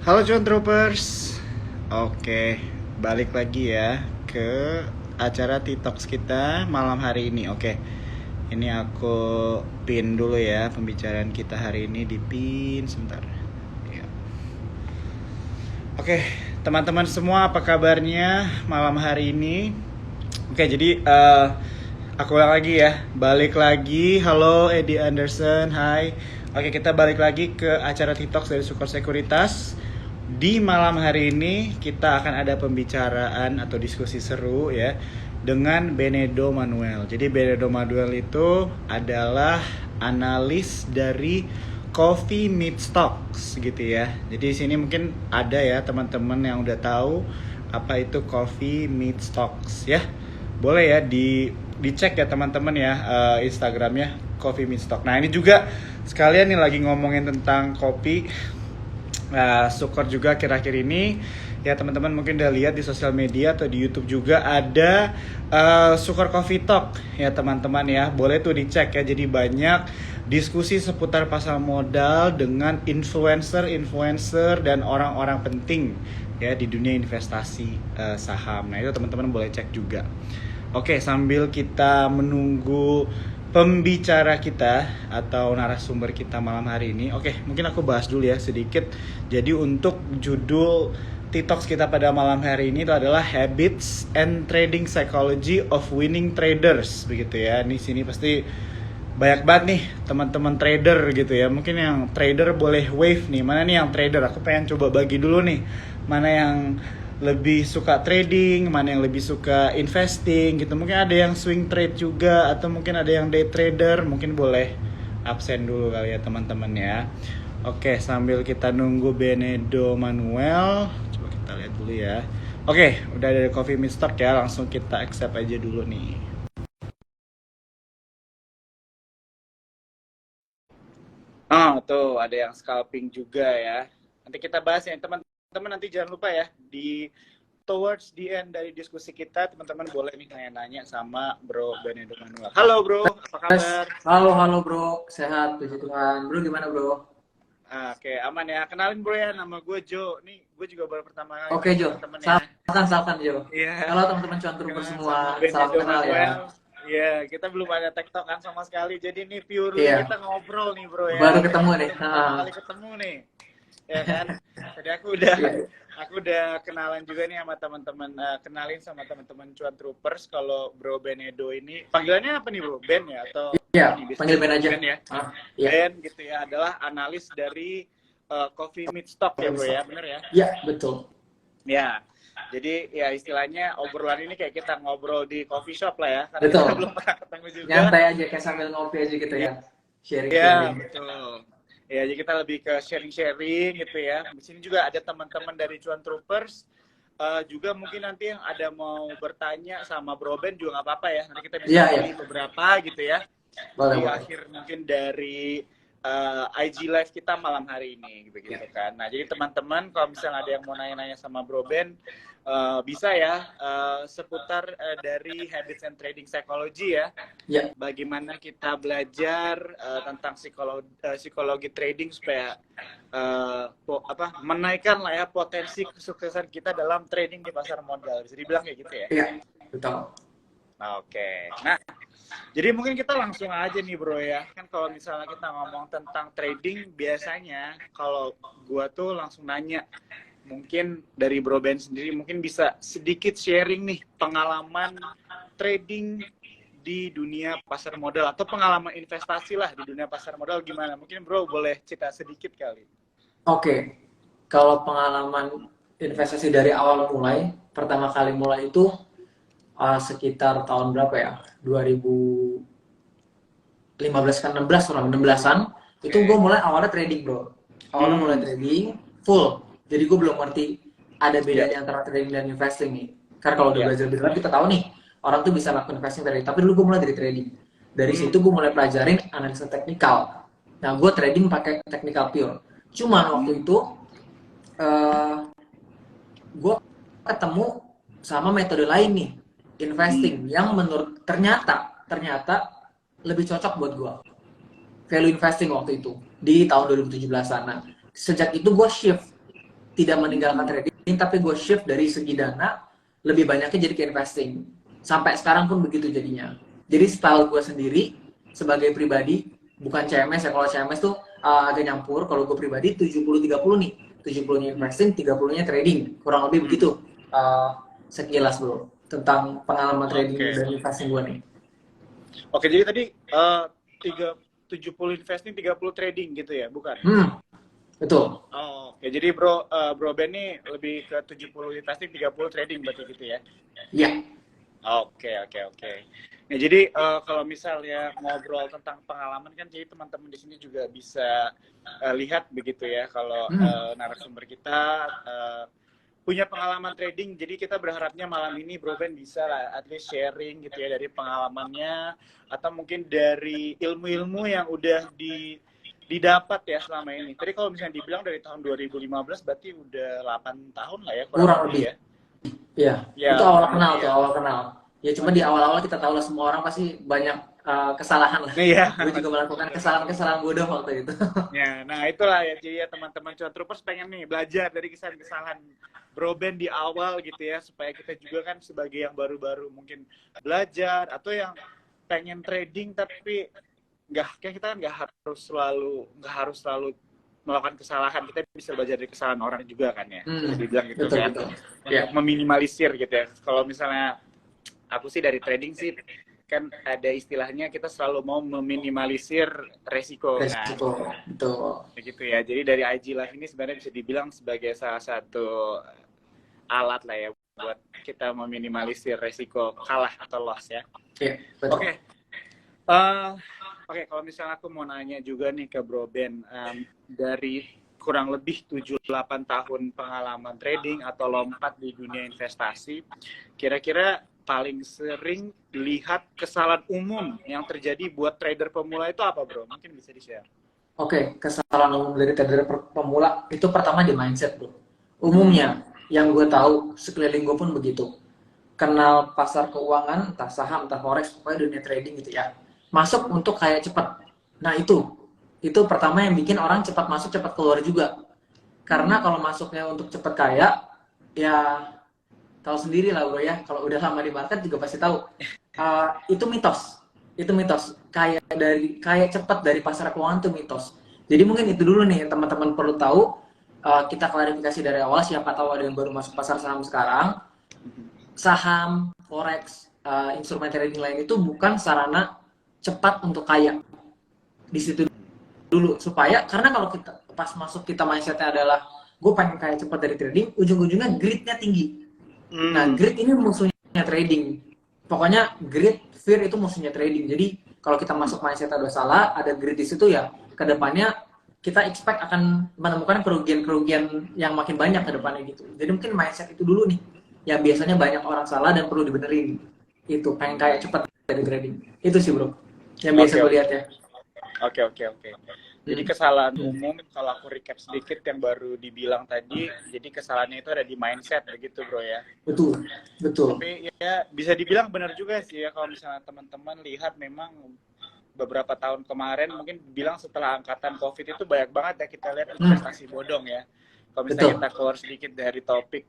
Halo John Troopers. Oke, balik lagi ya ke acara TikToks kita malam hari ini. Oke, ini aku pin dulu ya pembicaraan kita hari ini, di pin sebentar. Ya. Oke, teman-teman semua apa kabarnya malam hari ini? Oke, jadi aku ulang lagi ya, balik lagi. Halo Eddie Anderson, hai. Oke, kita balik lagi ke acara TikToks dari Sukor Sekuritas. Di malam hari ini kita akan ada pembicaraan atau diskusi seru ya dengan Benedo Manuel. Jadi Benedo Manuel itu adalah analis dari Coffee Meet Stocks gitu ya. Jadi di sini mungkin ada ya teman-teman yang udah tahu apa itu Coffee Meet Stocks ya. Boleh ya dicek ya teman-teman ya, Instagramnya Coffee Meet Stock. Nah ini juga sekalian nih lagi ngomongin tentang kopi. Sukor juga akhir-akhir ini ya teman-teman mungkin udah lihat di sosial media atau di YouTube juga ada Sukor Coffee Talk ya teman-teman ya, boleh tuh dicek ya. Jadi banyak diskusi seputar pasar modal dengan influencer dan orang-orang penting ya di dunia investasi saham. Nah itu teman-teman boleh cek juga. Oke, sambil kita menunggu pembicara kita atau narasumber kita malam hari ini, oke, mungkin aku bahas dulu ya sedikit. Jadi untuk judul TikToks kita pada malam hari ini itu adalah Habits and Trading Psychology of Winning Traders, begitu ya. Di sini pasti banyak banget nih teman-teman trader gitu ya. Mungkin yang trader boleh wave nih. Mana nih yang trader? Aku pengen coba bagi dulu nih. Mana yang lebih suka trading, mana yang lebih suka investing gitu. Mungkin ada yang swing trade juga, atau mungkin ada yang day trader. Mungkin boleh absen dulu kali ya teman-teman ya. Oke, sambil kita nunggu Benedo Manuel, coba kita lihat dulu ya. Oke, udah ada Coffee Meet Stock ya, langsung kita accept aja dulu nih. Oh, tuh ada yang scalping juga ya. Nanti kita bahas ya, teman-teman. Nanti jangan lupa ya, di towards the end dari diskusi kita, teman-teman boleh nih nanya-nanya sama Bro Benedo Manuel. Halo Bro, apa kabar? Halo bro, sehat puji Tuhan. Bro gimana bro? Oke, aman ya. Kenalin Bro ya, nama gue Jo. Nih, gue juga baru pertama kali Oke ketemu Jo, teman-teman ya. salahkan Jo. Iya, Halo teman-teman cuan trooper kenal semua, sama salam Benedo kenal ya. Manuel. Iya, kita belum ada tektokan sama sekali. Jadi ini purely Iya, kita ngobrol nih Bro baru ya. ketemu Kita nih. baru pertama kali ketemu nih. Ya kan? Jadi Iya. aku udah kenalan juga nih sama teman-teman, kenalin sama teman-teman Cuan Troopers kalau Bro Benedo ini panggilannya apa nih Bro? Ben ya atau Iya, apa nih biasanya? panggil Ben aja. Ben ya. Iya. Ben gitu ya, adalah analis dari Coffee Meet Stock ya Bro ya, bener ya? Iya, betul. Ya. Jadi ya istilahnya obrolan ini kayak kita ngobrol di coffee shop lah ya, karena kita Betul. belum pernah ketemu juga. Nyantai aja kayak sambil ngopi aja gitu ya. Iya, Sharing-sharing. betul. Ya, jadi kita lebih ke sharing-sharing gitu ya. Di sini juga ada teman-teman dari Cuan Troopers. Juga mungkin nanti yang ada mau bertanya sama Bro Ben juga nggak apa-apa ya. Nanti kita bisa Iya. pilih beberapa gitu ya. Di Boleh. akhir mungkin dari IG live kita malam hari ini begitu kan. Nah, jadi teman-teman kalau misalnya ada yang mau nanya-nanya sama Bro Ben, bisa ya seputar dari Habits and Trading Psychology ya. Iya. Bagaimana kita belajar tentang psikologi trading supaya menaikkan lah ya potensi kesuksesan kita dalam trading di pasar modal. Bisa dibilang kayak gitu ya. Iya, betul. Oke. Nah, jadi mungkin kita langsung aja nih Bro ya. Kan kalau misalnya kita ngomong tentang trading, biasanya kalau gua tuh langsung nanya, mungkin dari Bro Ben sendiri mungkin bisa sedikit sharing nih pengalaman trading di dunia pasar modal atau pengalaman investasi lah di dunia pasar modal gimana? Mungkin Bro boleh cerita sedikit kali. Oke. Kalau pengalaman investasi dari awal mulai, pertama kali mulai itu sekitar tahun berapa ya? 2015 kan 16 orang 16-an. Itu gue mulai awalnya trading, Bro. Awalnya mulai trading full. Jadi gue belum ngerti ada bedanya antara trading dan investing nih. Karena kalau udah belajar lebih kita tahu nih, orang tuh bisa lakukan investing trading. Tapi dulu gue mulai dari trading. Dari situ gue mulai pelajarin analisa teknikal. Nah, gue trading pakai teknikal pure. Cuman waktu itu gue ketemu sama metode lain nih, investing yang menurut ternyata lebih cocok buat gue. Value investing waktu itu di tahun 2017-an. Nah, sejak itu gue shift tidak meninggalkan trading, tapi gue shift dari segi dana lebih banyaknya jadi ke investing. Sampai sekarang pun begitu jadinya. Jadi style gue sendiri sebagai pribadi, bukan CMS ya. Kalau CMS tuh agak nyampur. Kalau gue pribadi 70-30 nih. 70-nya investing, 30-nya trading. Kurang lebih begitu. Sekilas bro tentang pengalaman trading dan investing gue nih. Oke, jadi tadi 70 investing, 30 trading gitu ya, bukan? Betul. Oh, oke. Jadi Bro Ben nih lebih ke 70 investing, 30 trading berarti gitu ya? Iya. Oke. Nah, jadi kalau misalnya ngobrol tentang pengalaman kan, jadi teman-teman di sini juga bisa lihat begitu ya, kalau narasumber kita punya pengalaman trading. Jadi kita berharapnya malam ini Bro Ben bisa lah at least sharing gitu ya dari pengalamannya, atau mungkin dari ilmu-ilmu yang udah didapat ya selama ini. Tadi kalau misalnya dibilang dari tahun 2015 berarti udah 8 tahun lah ya kurang lebih ya. Iya, Ya, itu awal kenal ya. tuh, awal kenal. Ya cuma di awal-awal kita tahu lah, semua orang pasti banyak kesalahan lah. Iya. Gue juga melakukan kesalahan-kesalahan bodoh waktu itu. Ya, nah itulah ya, jadi ya teman-teman Cuan Troopers pengen nih belajar dari kesalahan-kesalahan Bro Ben di awal gitu ya, supaya kita juga kan sebagai yang baru-baru mungkin belajar, atau yang pengen trading tapi kayak kita kan nggak harus selalu melakukan kesalahan. Kita bisa belajar dari kesalahan orang juga kan ya, bisa dibilang gitu betul, kan, betul. untuk meminimalisir gitu ya. Kalau misalnya aku sih dari trading sih kan ada istilahnya, kita selalu mau meminimalisir resiko kan. Betul. Begitu ya. Jadi dari IG Live ini sebenarnya bisa dibilang sebagai salah satu alat lah ya buat kita meminimalisir resiko kalah atau loss ya. Iya, betul. Oke, kalau misalnya aku mau nanya juga nih ke Bro Ben, dari kurang lebih 7-8 tahun pengalaman trading atau lompat di dunia investasi, kira-kira paling sering lihat kesalahan umum yang terjadi buat trader pemula itu apa, Bro? Mungkin bisa di-share. Oke, kesalahan umum dari trader pemula itu pertama di mindset, bro. Umumnya, yang gue tahu sekeliling gue pun begitu. Kenal pasar keuangan, entah saham, entah forex, pokoknya dunia trading gitu ya. Masuk untuk kayak cepat. Nah itu pertama yang bikin orang cepat masuk, cepat keluar juga. Karena kalau masuknya untuk cepat kaya, ya tahu sendiri lah bro ya, kalau udah lama di market juga pasti tahu. Itu mitos. Kayak cepat dari pasar keuangan itu mitos. Jadi mungkin itu dulu nih teman-teman perlu tahu. Kita klarifikasi dari awal, siapa tahu ada yang baru masuk pasar saham sekarang. Saham, forex, instrumen trading lain itu bukan sarana cepat untuk kaya. Di situ dulu, supaya karena kalau kita pas masuk kita mindsetnya adalah gue pengen kaya cepat dari trading, ujung-ujungnya greed-nya tinggi. Nah, greed ini musuhnya trading. Pokoknya greed, fear itu musuhnya trading. Jadi kalau kita masuk mindset udah salah, ada greed di situ ya, kedepannya kita expect akan menemukan kerugian-kerugian yang makin banyak ke depannya gitu. Jadi mungkin mindset itu dulu nih, yang biasanya banyak orang salah dan perlu dibenerin. Itu pengen kayak cepat dari trading. Itu sih bro, yang biasa gue lihat ya. Oke. Jadi kesalahan umum, kalau aku recap sedikit yang baru dibilang tadi, jadi kesalahannya itu ada di mindset begitu bro ya. Betul. Tapi ya bisa dibilang benar juga sih ya, kalau misalnya teman-teman lihat memang beberapa tahun kemarin, mungkin bilang setelah angkatan COVID itu banyak banget ya kita lihat investasi bodong ya. Kalau misalnya kita keluar sedikit dari topik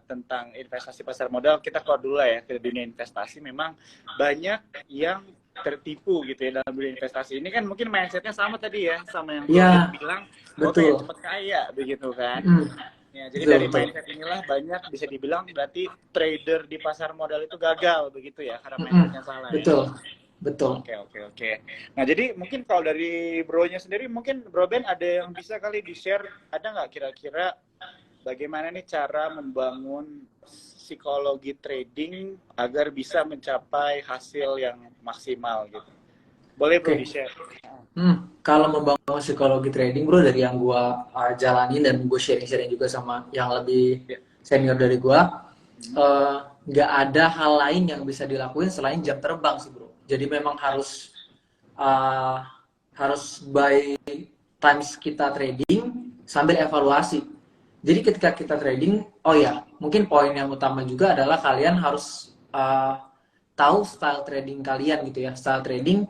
tentang investasi pasar modal, kita keluar dulu lah ya ke dunia investasi. Memang banyak yang tertipu gitu ya dalam dunia investasi. Ini kan mungkin mindsetnya sama tadi ya, sama yang bilang, pengen cepat kaya begitu kan. Ya, jadi dari mindset inilah banyak bisa dibilang berarti trader di pasar modal itu gagal begitu ya, karena mindsetnya salah. Betul. Oke. Nah, jadi mungkin kalau dari bro-nya sendiri, mungkin Bro Ben ada yang bisa kali di-share, ada nggak kira-kira bagaimana nih cara membangun psikologi trading agar bisa mencapai hasil yang maksimal gitu? Boleh bro di-share. Kalau membangun psikologi trading bro, dari yang gue jalanin dan gue sharing juga sama yang lebih senior dari gue, nggak ada hal lain yang bisa dilakuin selain jam terbang sih bro. Jadi memang harus by times kita trading sambil evaluasi. Jadi ketika kita trading, mungkin poin yang utama juga adalah kalian harus tahu style trading kalian gitu ya. Style trading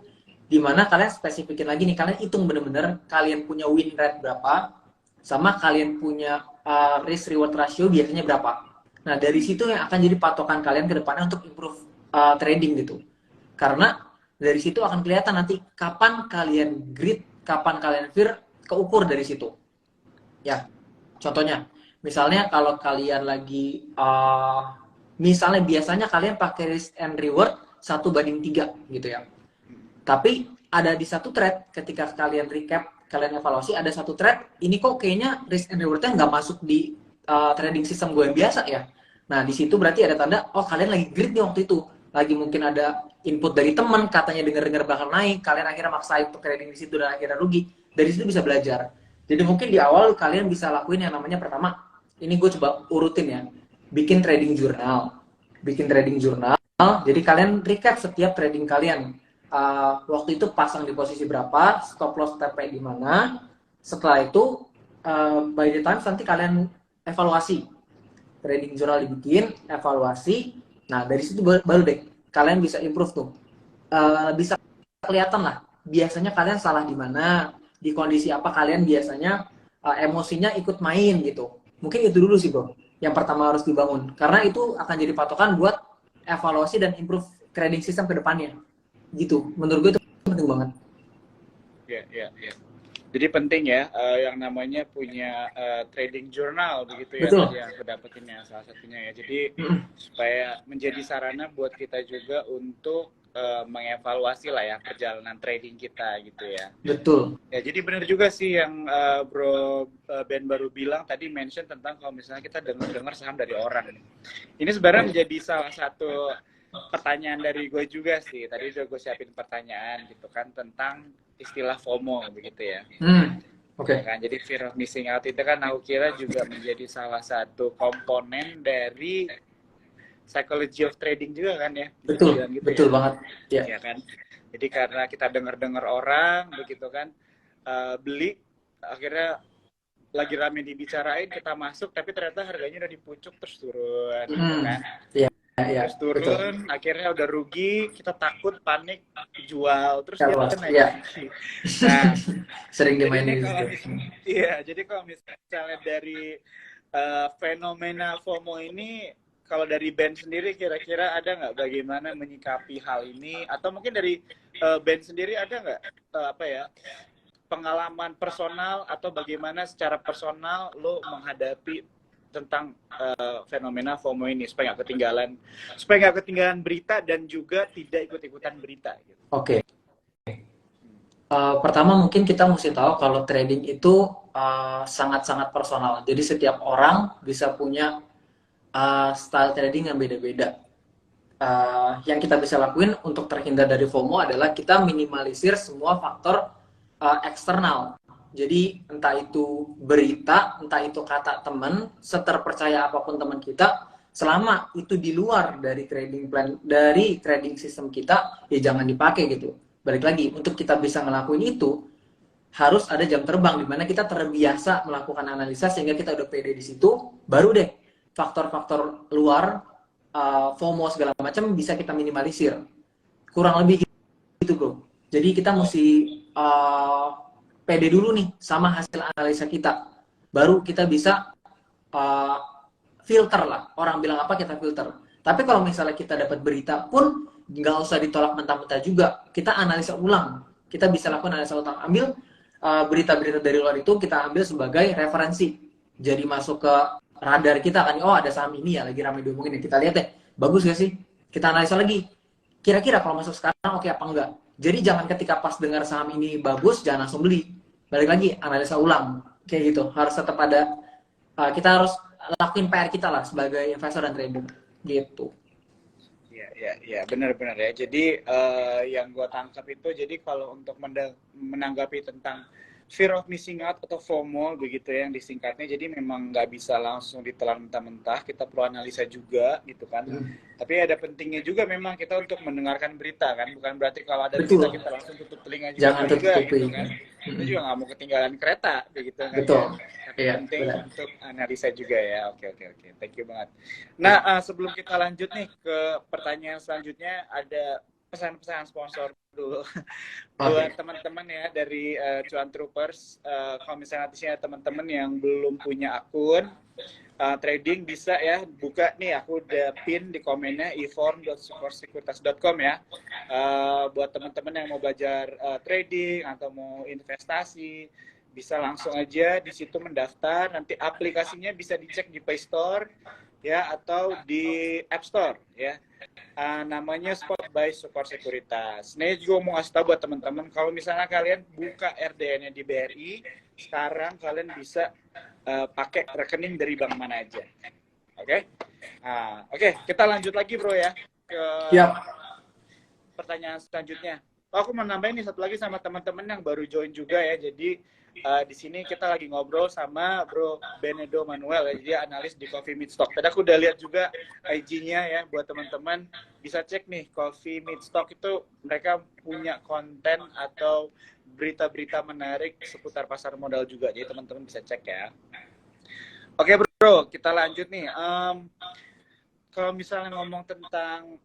dimana kalian spesifikin lagi nih, kalian hitung bener-bener kalian punya win rate berapa, sama kalian punya risk reward ratio biasanya berapa. Nah, dari situ yang akan jadi patokan kalian ke depannya untuk improve trading gitu. Karena dari situ akan kelihatan nanti kapan kalian grit, kapan kalian fear, keukur dari situ. Ya, contohnya, misalnya kalau kalian lagi, misalnya biasanya kalian pakai risk and reward 1:3 gitu ya. Tapi ada di satu thread ketika kalian recap, kalian evaluasi, ada satu thread, ini kok kayaknya risk and rewardnya nggak masuk di trading system gue yang biasa ya. Nah, di situ berarti ada tanda, oh kalian lagi grit nih waktu itu. Lagi mungkin ada input dari teman, katanya dengar-dengar bakal naik, kalian akhirnya maksain untuk trading di situ dan akhirnya rugi. Dari situ bisa belajar. Jadi mungkin di awal kalian bisa lakuin yang namanya pertama, ini gue coba urutin ya, bikin trading journal. Bikin trading journal, jadi kalian recap setiap trading kalian. Waktu itu pasang di posisi berapa, stop loss TP di mana. Setelah itu, by the time nanti kalian evaluasi. Trading journal dibikin, evaluasi. Nah, dari situ baru deh kalian bisa improve tuh. Bisa kelihatan lah, biasanya kalian salah di mana, di kondisi apa kalian biasanya emosinya ikut main gitu. Mungkin itu dulu sih bro, yang pertama harus dibangun. Karena itu akan jadi patokan buat evaluasi dan improve trading system ke depannya. Gitu, menurut gue itu penting banget. Iya, iya, iya. Jadi penting ya, yang namanya punya trading journal begitu ya. Betul. Tadi yang aku dapetin ya salah satunya ya. Jadi supaya menjadi sarana buat kita juga untuk mengevaluasi lah ya perjalanan trading kita gitu ya. Betul. Ya jadi benar juga sih yang Bro Ben baru bilang tadi mention tentang kalau misalnya kita dengar saham dari orang. Ini sebenarnya menjadi salah satu pertanyaan dari gue juga sih. Tadi udah gue siapin pertanyaan gitu kan tentang istilah FOMO begitu ya. Oke. Ya kan? Jadi fear of missing out itu kan aku kira juga menjadi salah satu komponen dari psychology of trading juga kan ya. Betul, Gitu betul ya. banget. Ya. Ya kan. Jadi karena kita dengar orang begitu kan beli, akhirnya lagi rame dibicarain, kita masuk tapi ternyata harganya udah dipucuk terus turun gitu kan. Iya. Ya, Terus turun, akhirnya udah rugi, kita takut, panik, jual, terus dia luas. naik Ya. lagi. Nah, Sering jadi dimainin kalau gitu. iya, jadi kalau misalnya dari fenomena FOMO ini, kalau dari Ben sendiri kira-kira ada nggak bagaimana menyikapi hal ini? Atau mungkin dari Ben sendiri ada nggak apa ya pengalaman personal atau bagaimana secara personal lo menghadapi tentang fenomena FOMO ini supaya nggak ketinggalan berita dan juga tidak ikut-ikutan berita. Gitu. Oke. Pertama mungkin kita mesti tahu kalau trading itu sangat-sangat personal. Jadi setiap orang bisa punya style trading yang beda-beda. Yang kita bisa lakuin untuk terhindar dari FOMO adalah kita minimalisir semua faktor eksternal. Jadi entah itu berita, entah itu kata teman, seterpercaya apapun teman kita, selama itu di luar dari trading plan, dari trading system kita, ya jangan dipakai gitu. Balik lagi, untuk kita bisa ngelakuin itu, harus ada jam terbang di mana kita terbiasa melakukan analisa sehingga kita udah pede di situ, baru deh faktor-faktor luar, FOMO segala macam bisa kita minimalisir. Kurang lebih gitu bro. Jadi kita mesti pede dulu nih sama hasil analisa kita, baru kita bisa filter lah, orang bilang apa kita filter. Tapi kalau misalnya kita dapat berita pun nggak usah ditolak mentah-mentah juga, kita analisa ulang, kita bisa lakukan analisa ulang, ambil berita-berita dari luar itu kita ambil sebagai referensi, jadi masuk ke radar kita kan, oh ada saham ini ya lagi ramai diomongin, kita lihat deh bagus gak sih, kita analisa lagi, kira-kira kalau masuk sekarang oke apa enggak. Jadi jangan ketika pas dengar saham ini bagus, jangan langsung beli. Balik lagi, analisa ulang. Kayak gitu. Harus tetap ada, kita harus lakuin PR kita lah sebagai investor dan trader. Gitu. Ya, benar-benar ya. Jadi yang gue tangkap itu, jadi kalau untuk menanggapi tentang fear of missing out atau FOMO begitu ya, yang disingkatnya, jadi memang nggak bisa langsung ditelan mentah-mentah, kita perlu analisa juga gitu kan. Tapi ada pentingnya juga memang kita untuk mendengarkan berita kan, bukan berarti kalau ada berita kita langsung tutup telinga juga, gitu kan. Kita juga nggak mau ketinggalan kereta begitu kan. Betul. Tapi penting untuk analisa juga ya. Oke, thank you banget. Nah sebelum kita lanjut nih ke pertanyaan selanjutnya, ada pesan-pesan sponsor dulu. Oke. Buat teman-teman ya dari Cuan Troopers, kalau misalnya nanti ada teman-teman yang belum punya akun trading, bisa ya buka nih, aku udah pin di komennya eform.supersekuritas.com ya. Buat teman-teman yang mau belajar trading atau mau investasi, bisa langsung aja di situ mendaftar. Nanti aplikasinya bisa dicek di Play Store ya atau di App Store ya. Namanya Spot by Super Sekuritas. Nah, juga mau ngasih tahu buat teman-teman, kalau misalnya kalian buka RDN-nya di BRI, sekarang kalian bisa pakai rekening dari bank mana aja. Oke? Oke, kita lanjut lagi bro ya ke Siap. pertanyaan selanjutnya. Aku mau nambahin nih satu lagi sama teman-teman yang baru join juga ya. Jadi di sini kita lagi ngobrol sama Bro Benedo Manuel ya. Jadi analis di Coffee Meet Stock. Tadi aku udah lihat juga IG-nya ya, buat teman-teman bisa cek nih Coffee Meet Stock itu mereka punya konten atau berita-berita menarik seputar pasar modal juga. Jadi teman-teman bisa cek ya. Oke bro, kita lanjut nih. Kalau misalnya ngomong tentang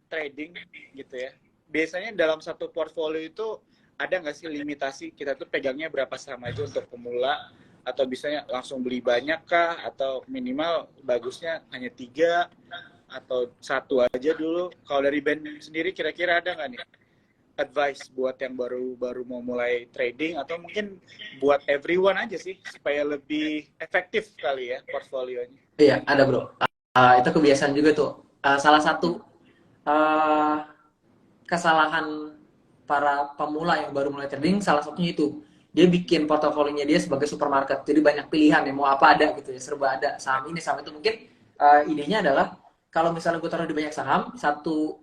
trading gitu ya, biasanya dalam satu portfolio itu ada nggak sih limitasi, kita tuh pegangnya berapa saham aja untuk pemula, atau bisanya langsung beli banyak kah, atau minimal bagusnya hanya 3 atau 1 aja dulu. Kalau dari Ben sendiri kira-kira ada nggak nih advice buat yang baru mau mulai trading, atau mungkin buat everyone aja sih supaya lebih efektif kali ya portfolionya? Iya, ada bro. Itu kebiasaan juga tuh. Salah satu kesalahan para pemula yang baru mulai trading, salah satunya itu dia bikin portofolinya dia sebagai supermarket, jadi banyak pilihan ya, mau apa ada gitu ya, serba ada, saham ini saham itu. Mungkin idenya adalah kalau misalnya gue taruh di banyak saham, satu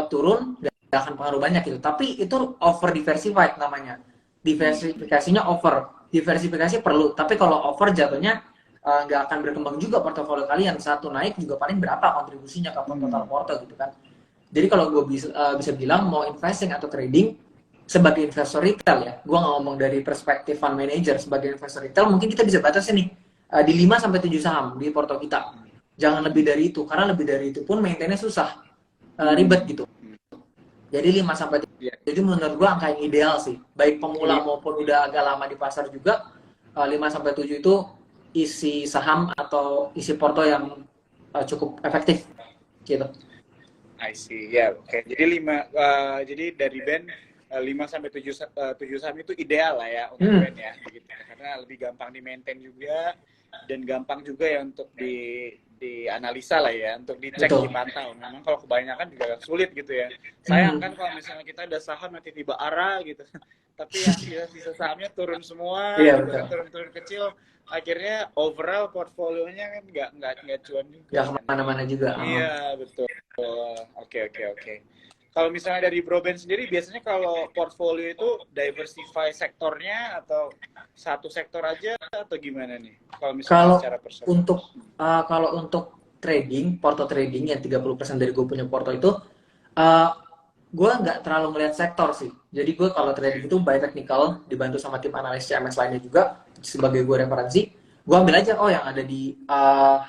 turun gak akan pengaruh banyak gitu, tapi itu over diversified namanya. Diversifikasinya over, diversifikasi perlu, tapi kalau over jatuhnya nggak akan berkembang juga portofolio kalian. Satu naik juga paling berapa kontribusinya ke total porto gitu kan. Jadi kalau gue bisa bilang mau investing atau trading sebagai investor retail ya, gue nggak ngomong dari perspektif fund manager, sebagai investor retail mungkin kita bisa batasi nih di 5 sampai 7 saham di porto kita. Jangan lebih dari itu, karena lebih dari itu pun maintainnya susah, ribet gitu. Jadi 5 sampai 7 menurut gue angka yang ideal sih. Baik pemula maupun udah agak lama di pasar juga, 5 sampai 7 itu isi saham atau isi porto yang cukup efektif gitu. I see, ya, oke. Jadi jadi dari Ben 5 sampai 7 saham itu ideal lah ya untuk Ben ya, begitu. Karena lebih gampang di maintain juga dan gampang juga ya untuk dianalisa lah ya, untuk dicek, dipantau. Memang kalau kebanyakan juga sulit gitu ya. Sayang kan kalau misalnya kita ada saham yang tiba-tiba arah gitu, tapi yang sisa sahamnya turun semua, gitu, turun kecil. Akhirnya overall portfolionya kan nggak cuan juga. Nggak kemana-mana juga. Iya betul. Oke. Kalau misalnya dari Bro Ben sendiri, biasanya kalau portfolio itu diversify sektornya atau satu sektor aja atau gimana nih? Kalau misalnya secara personal. Kalau untuk trading, porto trading yang 30% dari gue punya porto itu, gue nggak terlalu ngeliat sektor sih. Jadi gue kalau trading itu by technical, dibantu sama tim analis CMS lainnya juga sebagai gue referensi. Gue ambil aja, yang ada di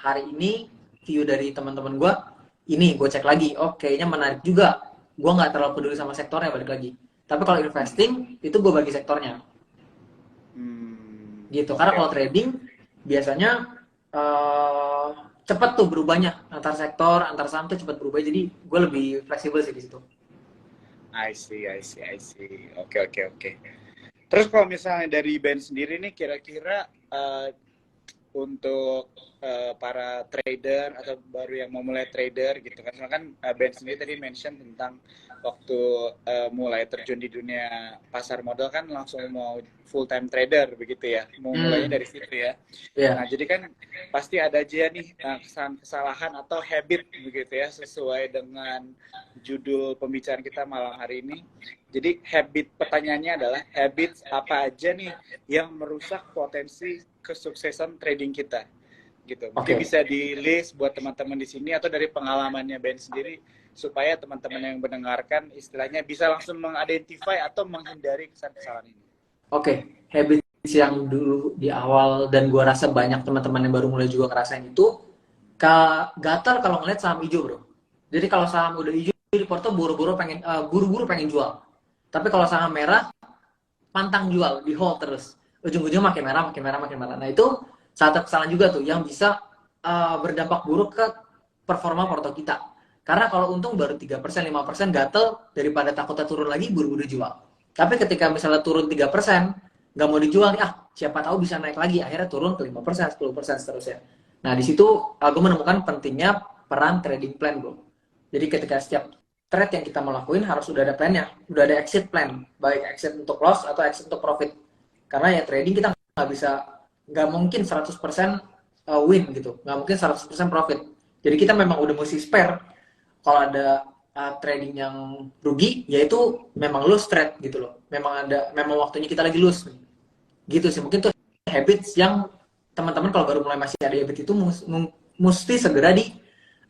hari ini view dari teman-teman gue ini, gue cek lagi, kayaknya menarik juga. Gue nggak terlalu peduli sama sektornya, balik lagi. Tapi kalau investing itu gue bagi sektornya, gitu. Karena kalau trading biasanya cepat tuh berubahnya, antar sektor, antar saham tuh cepat berubah. Jadi gue lebih fleksibel sih di situ. I see. Oke. Terus kalau misalnya dari Ben sendiri nih, kira-kira untuk para trader atau baru yang mau mulai trader gitu kan, karena kan Ben sendiri tadi mention tentang waktu mulai terjun di dunia pasar modal kan langsung mau full time trader begitu ya, mau mulainya dari situ ya. Nah jadi kan pasti ada aja nih kesalahan atau habit begitu ya, sesuai dengan judul pembicaraan kita malam hari ini. Jadi pertanyaannya adalah habit apa aja nih yang merusak potensi kesuksesan trading kita, gitu. Mungkin bisa di list buat teman-teman di sini atau dari pengalamannya Ben sendiri, supaya teman-teman yang mendengarkan istilahnya bisa langsung mengidentify atau menghindari kesalahan ini. Habit yang dulu di awal dan gua rasa banyak teman-teman yang baru mulai juga ngerasain itu, gatal kalau ngeliat saham hijau bro. Jadi kalau saham udah hijau di porto buru-buru pengen jual. Tapi kalau saham merah pantang jual, di hold terus. Ujung-ujungnya makin merah, makin merah, makin merah. Nah itu satu kesalahan juga tuh yang bisa berdampak buruk ke performa porto kita. Karena kalau untung baru 3%, 5% gatel daripada takutnya turun lagi buru-buru jual. Tapi ketika misalnya turun 3%, nggak mau dijual nih, siapa tahu bisa naik lagi, akhirnya turun ke 5%, 10% seterusnya. Nah di situ aku menemukan pentingnya peran trading plan, bro. Jadi ketika setiap trade yang kita mau lakuin harus udah ada plannya, udah ada exit plan, baik exit untuk loss atau exit untuk profit. Karena ya trading kita nggak mungkin 100% win gitu, nggak mungkin 100% profit. Jadi kita memang udah mesti spare. Kalau ada trading yang rugi, yaitu memang lose trade gitu loh. Memang waktunya kita lagi lose. Gitu sih, mungkin tuh habits yang teman-teman kalau baru mulai masih ada habit itu mesti segera di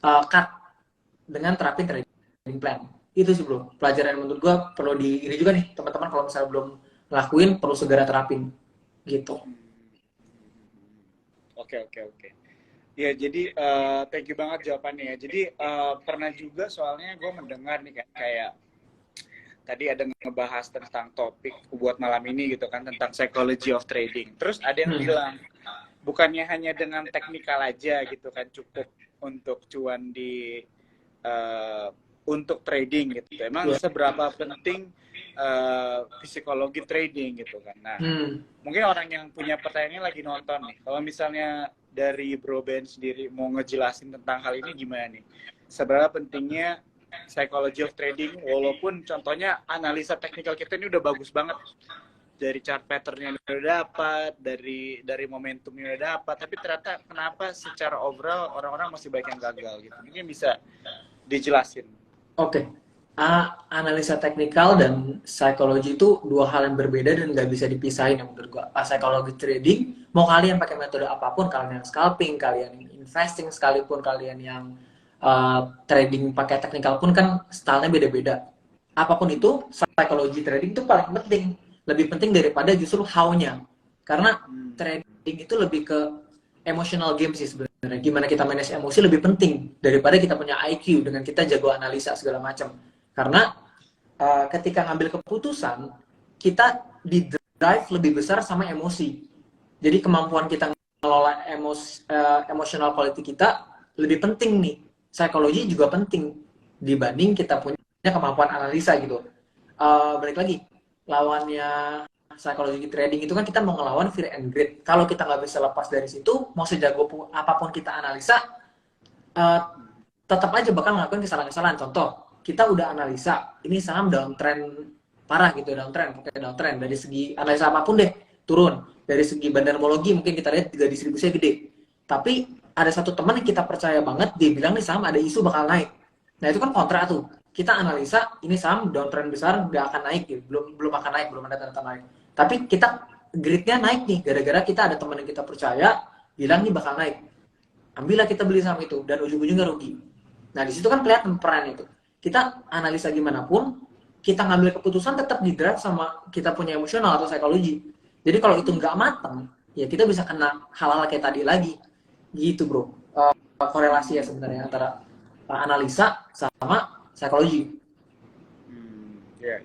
cut dengan terapin trading plan. Itu sih bro, pelajaran yang menurut gue perlu ini juga nih teman-teman, kalau misalnya belum ngelakuin perlu segera terapin gitu. Oke. Ya, jadi thank you banget jawabannya ya. Jadi pernah juga soalnya gue mendengar nih kayak tadi ada ngebahas tentang topik buat malam ini gitu kan, tentang psychology of trading. Terus ada yang bilang bukannya hanya dengan teknikal aja gitu kan cukup untuk cuan di untuk trading gitu. Emang seberapa penting psikologi trading gitu kan. Nah, mungkin orang yang punya pertanyaannya lagi nonton nih. Kalau misalnya dari Bro Ben sendiri mau ngejelasin tentang hal ini gimana nih? Seberapa pentingnya psychology of trading, walaupun contohnya analisa teknikal kita ini udah bagus banget. Dari chart pattern-nya udah dapat, dari momentumnya udah dapat, tapi ternyata kenapa secara overall orang-orang masih banyak yang gagal gitu. Mungkin bisa dijelasin. Oke. Analisa teknikal dan psikologi itu dua hal yang berbeda dan nggak bisa dipisahin ya menurut gua. Psikologi trading, mau kalian pakai metode apapun, kalian yang scalping, kalian yang investing, sekalipun kalian yang trading pakai teknikal pun kan stylenya beda-beda. Apapun itu, psikologi trading itu paling penting. Lebih penting daripada justru how-nya. Karena trading itu lebih ke emotional game sih sebenarnya. Gimana kita manage emosi lebih penting daripada kita punya IQ dengan kita jago analisa segala macam. Karena ketika ngambil keputusan, kita di drive lebih besar sama emosi. Jadi kemampuan kita mengelola emotional quality kita lebih penting nih. Psikologi juga penting dibanding kita punya kemampuan analisa gitu. Balik lagi, lawannya psikologi trading itu kan kita mau ngelawan fear and greed. Kalau kita nggak bisa lepas dari situ, mau sejago apapun kita analisa, tetap aja bakal ngelakuin kesalahan-kesalahan. Contoh, kita udah analisa, ini saham downtrend parah gitu, downtrend dari segi analisa apapun deh, turun. Dari segi bandarmologi mungkin kita lihat juga distribusinya gede. Tapi ada satu teman yang kita percaya banget, dia bilang nih saham ada isu bakal naik. Nah itu kan kontra tuh. Kita analisa, ini saham downtrend besar, nggak akan naik gitu. Belum akan naik, belum ada tanda naik. Tapi kita gridnya naik nih, gara-gara kita ada teman yang kita percaya, bilang nih bakal naik. Ambillah kita beli saham itu, dan ujung-ujungnya rugi. Nah di situ kan kelihatan peran itu. Kita analisa gimana pun, kita ngambil keputusan tetap di drive sama kita punya emosional atau psikologi. Jadi kalau itu nggak matang, ya kita bisa kena hal-hal kayak tadi lagi. Gitu bro. Korelasi ya sebenarnya antara analisa sama psikologi. Ya.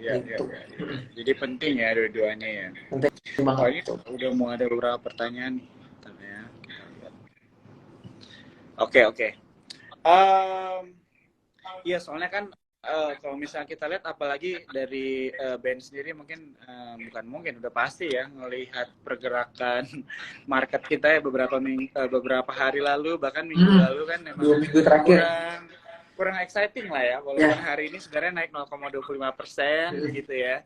Jadi penting ya dua-duanya ya. Penting banget. Udah mau ada beberapa pertanyaan. Oke. Iya soalnya kan kalau misalnya kita lihat apalagi dari Ben sendiri mungkin udah pasti ya ngelihat pergerakan market kita ya beberapa hari lalu bahkan minggu lalu kan memang 2 minggu terakhir kurang exciting lah ya walaupun hari ini sebenarnya naik 0,25% gitu ya.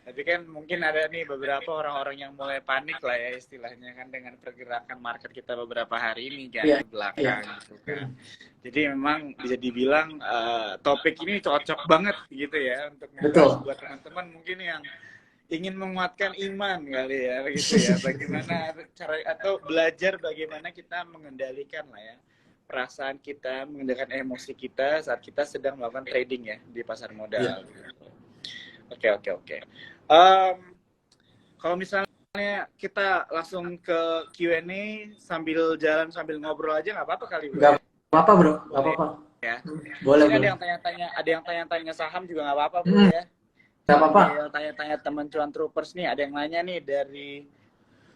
Tapi kan mungkin ada nih beberapa orang-orang yang mulai panik lah ya istilahnya kan dengan pergerakan market kita beberapa hari ini kan ke belakang gitu kan. Jadi memang bisa dibilang topik ini cocok banget gitu ya untuk buat teman-teman mungkin yang ingin menguatkan iman kali ya begitu ya. Bagaimana cara atau belajar bagaimana kita mengendalikan lah ya perasaan kita, mengendalikan emosi kita saat kita sedang melakukan trading ya di pasar modal. Oke. Kalau misalnya kita langsung ke Q&A sambil jalan sambil ngobrol aja nggak apa-apa kali bro? Nggak apa-apa bro, nggak apa-apa. ya. Boleh, Sini boleh. ada yang tanya-tanya saham juga nggak apa-apa bro Hmm, ya. gak apa-apa. Ada yang tanya-tanya teman cuan troopers nih, ada yang nanya nih dari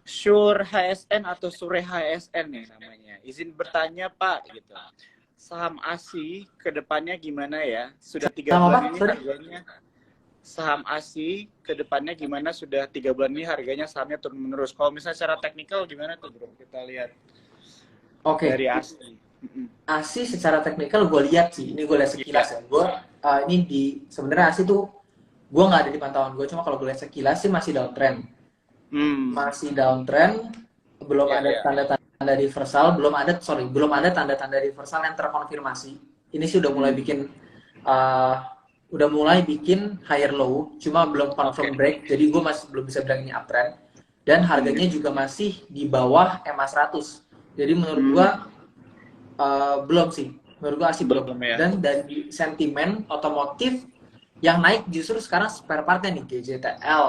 Sure HSN atau Sure HSN nih namanya. Izin bertanya Pak gitu. Saham ASI kedepannya gimana ya? Sudah 3 Sama bulan apa? ini Sorry. harganya. Saham ASI kedepannya gimana? Sudah 3 bulan ini harganya sahamnya turun menerus. Kalau misalnya secara teknikal gimana tuh bro? Kita lihat Oke. dari ASI. ASI secara teknikal gue lihat sih, ini gue lihat sekilas Iya. ya. Gue ini di sebenarnya ASI tuh gue nggak ada di pantauan gue, cuma kalau gue lihat sekilas sih masih downtrend. Masih downtrend, belum Iya, ada iya. tanda-tanda reversal, belum ada tanda-tanda reversal yang terkonfirmasi. Ini sih uh, udah mulai bikin higher low, cuma belum confirm Oke. break, jadi gue masih belum bisa bilang ini uptrend. Dan harganya juga masih di bawah EMA 100. Jadi menurut gue belum sih, menurut gue asli belum. Belum ya. Dan dari sentimen otomotif yang naik justru sekarang spare partnya nih, GJTL,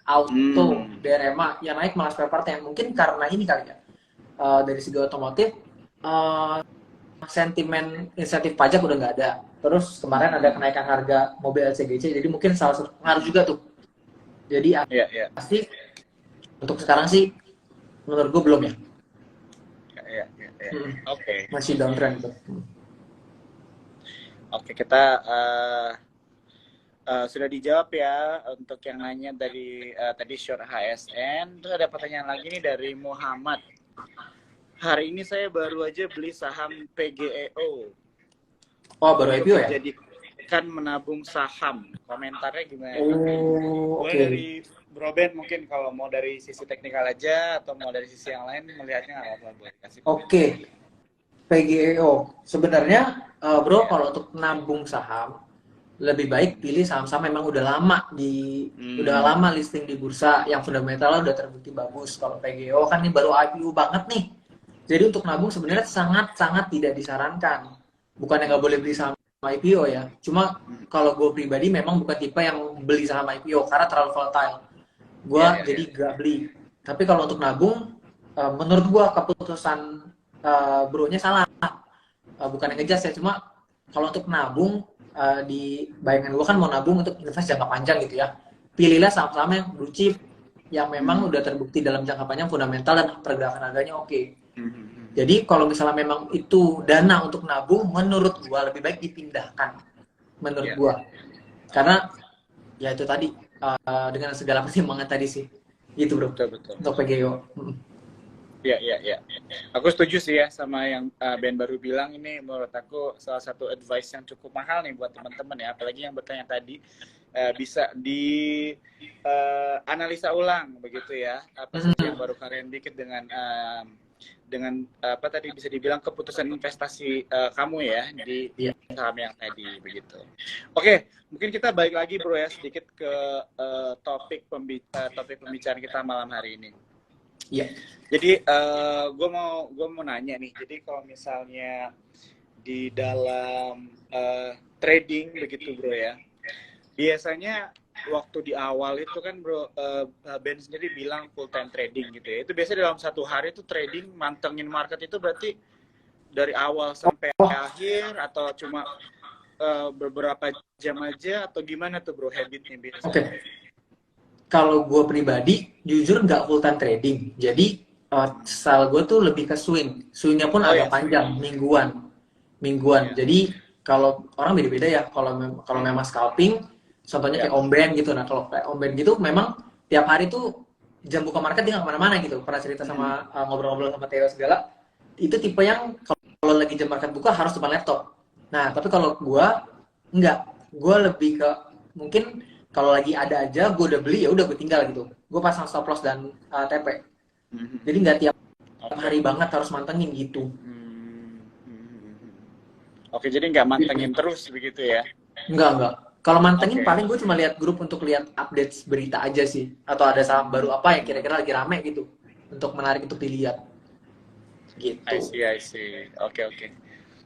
Auto, DRMA yang naik malah spare partnya. Mungkin karena ini kali ya, dari segi otomotif sentimen insentif pajak udah nggak ada. Terus kemarin ada kenaikan harga mobil LCGC, jadi mungkin salah satu pengaruh juga tuh. Jadi Iya, iya. pasti untuk sekarang sih menurut gue belum ya. Iya, iya, iya. Oke. Masih downtrend tuh. Oke, kita sudah dijawab ya untuk yang nanya dari tadi Sure HSN. Terus ada pertanyaan lagi nih dari Muhammad. Hari ini saya baru aja beli saham PGEO. Oh, baru IPO ya? Jadi kan menabung saham. Komentarnya gimana? Oh, oke. Dari Bro Ben mungkin kalau mau dari sisi teknikal aja atau mau dari sisi yang lain melihatnya nggak apa-apa buat kasih. Oke. PGEO. Sebenarnya bro, kalau untuk nabung saham lebih baik pilih saham-saham memang udah lama listing di bursa yang fundamentalnya udah terbukti bagus. Kalau PGEO kan ini baru IPO banget nih. Jadi untuk nabung sebenarnya sangat-sangat tidak disarankan. Bukannya nggak boleh beli saham IPO ya. Cuma kalau gue pribadi memang bukan tipe yang beli saham IPO karena terlalu volatile. Gue jadi gak beli. Tapi kalau untuk nabung, menurut gue keputusan bro-nya salah. Bukan yang ngejas ya, cuma kalau untuk nabung di bayangan gue kan mau nabung untuk invest jangka panjang gitu ya. Pilihlah saham-saham yang blue chip yang memang udah terbukti dalam jangka panjang fundamental dan pergerakan harganya oke. Jadi kalau misalnya memang itu dana untuk nabung, menurut gue lebih baik dipindahkan. Menurut gue. Karena ya itu tadi dengan segala pertimbangan tadi sih. Gitu bro. Betul. Untuk PGO. Iya. Aku setuju sih ya sama yang Ben baru bilang. Ini menurut aku salah satu advice yang cukup mahal nih buat teman-teman ya. Apalagi yang bertanya tadi bisa di analisa ulang begitu ya. Apa sih yang baru kalian dikit dengan apa tadi bisa dibilang keputusan investasi kamu ya di saham yang tadi begitu. Oke, mungkin kita balik lagi bro ya sedikit ke topik pembicaraan kita malam hari ini. Iya. Jadi gue mau nanya nih. Jadi kalau misalnya di dalam trading begitu bro ya, biasanya waktu di awal itu kan bro Ben sendiri bilang full time trading gitu ya. Itu biasanya dalam satu hari itu trading mantengin market itu berarti dari awal sampai akhir atau cuma beberapa jam aja atau gimana tuh bro habitnya biasanya? Oke. Kalau gue pribadi jujur nggak full time trading. Jadi style gue tuh lebih ke swing. Swingnya pun agak panjang, mingguan. Jadi kalau orang beda-beda ya. Kalau memang scalping, contohnya kayak Om Ben gitu. Nah kalau kayak Om Ben gitu, memang tiap hari tuh jam buka market dia nggak kemana-mana gitu. Pernah cerita sama ngobrol-ngobrol sama Theo segala. Itu tipe yang kalau lagi jam market buka harus depan laptop. Nah tapi kalau gue nggak. Gue lebih ke mungkin kalau lagi ada aja gue udah beli ya udah gue tinggal gitu. Gue pasang stop loss dan TP. Jadi nggak tiap hari banget harus mantengin gitu. Oke, jadi nggak mantengin terus begitu ya? Enggak. Kalau mantengin paling gue cuma lihat grup untuk lihat update berita aja sih. Atau ada saham baru apa yang kira-kira lagi rame gitu. Untuk menarik untuk dilihat. Gitu. I see. Oke.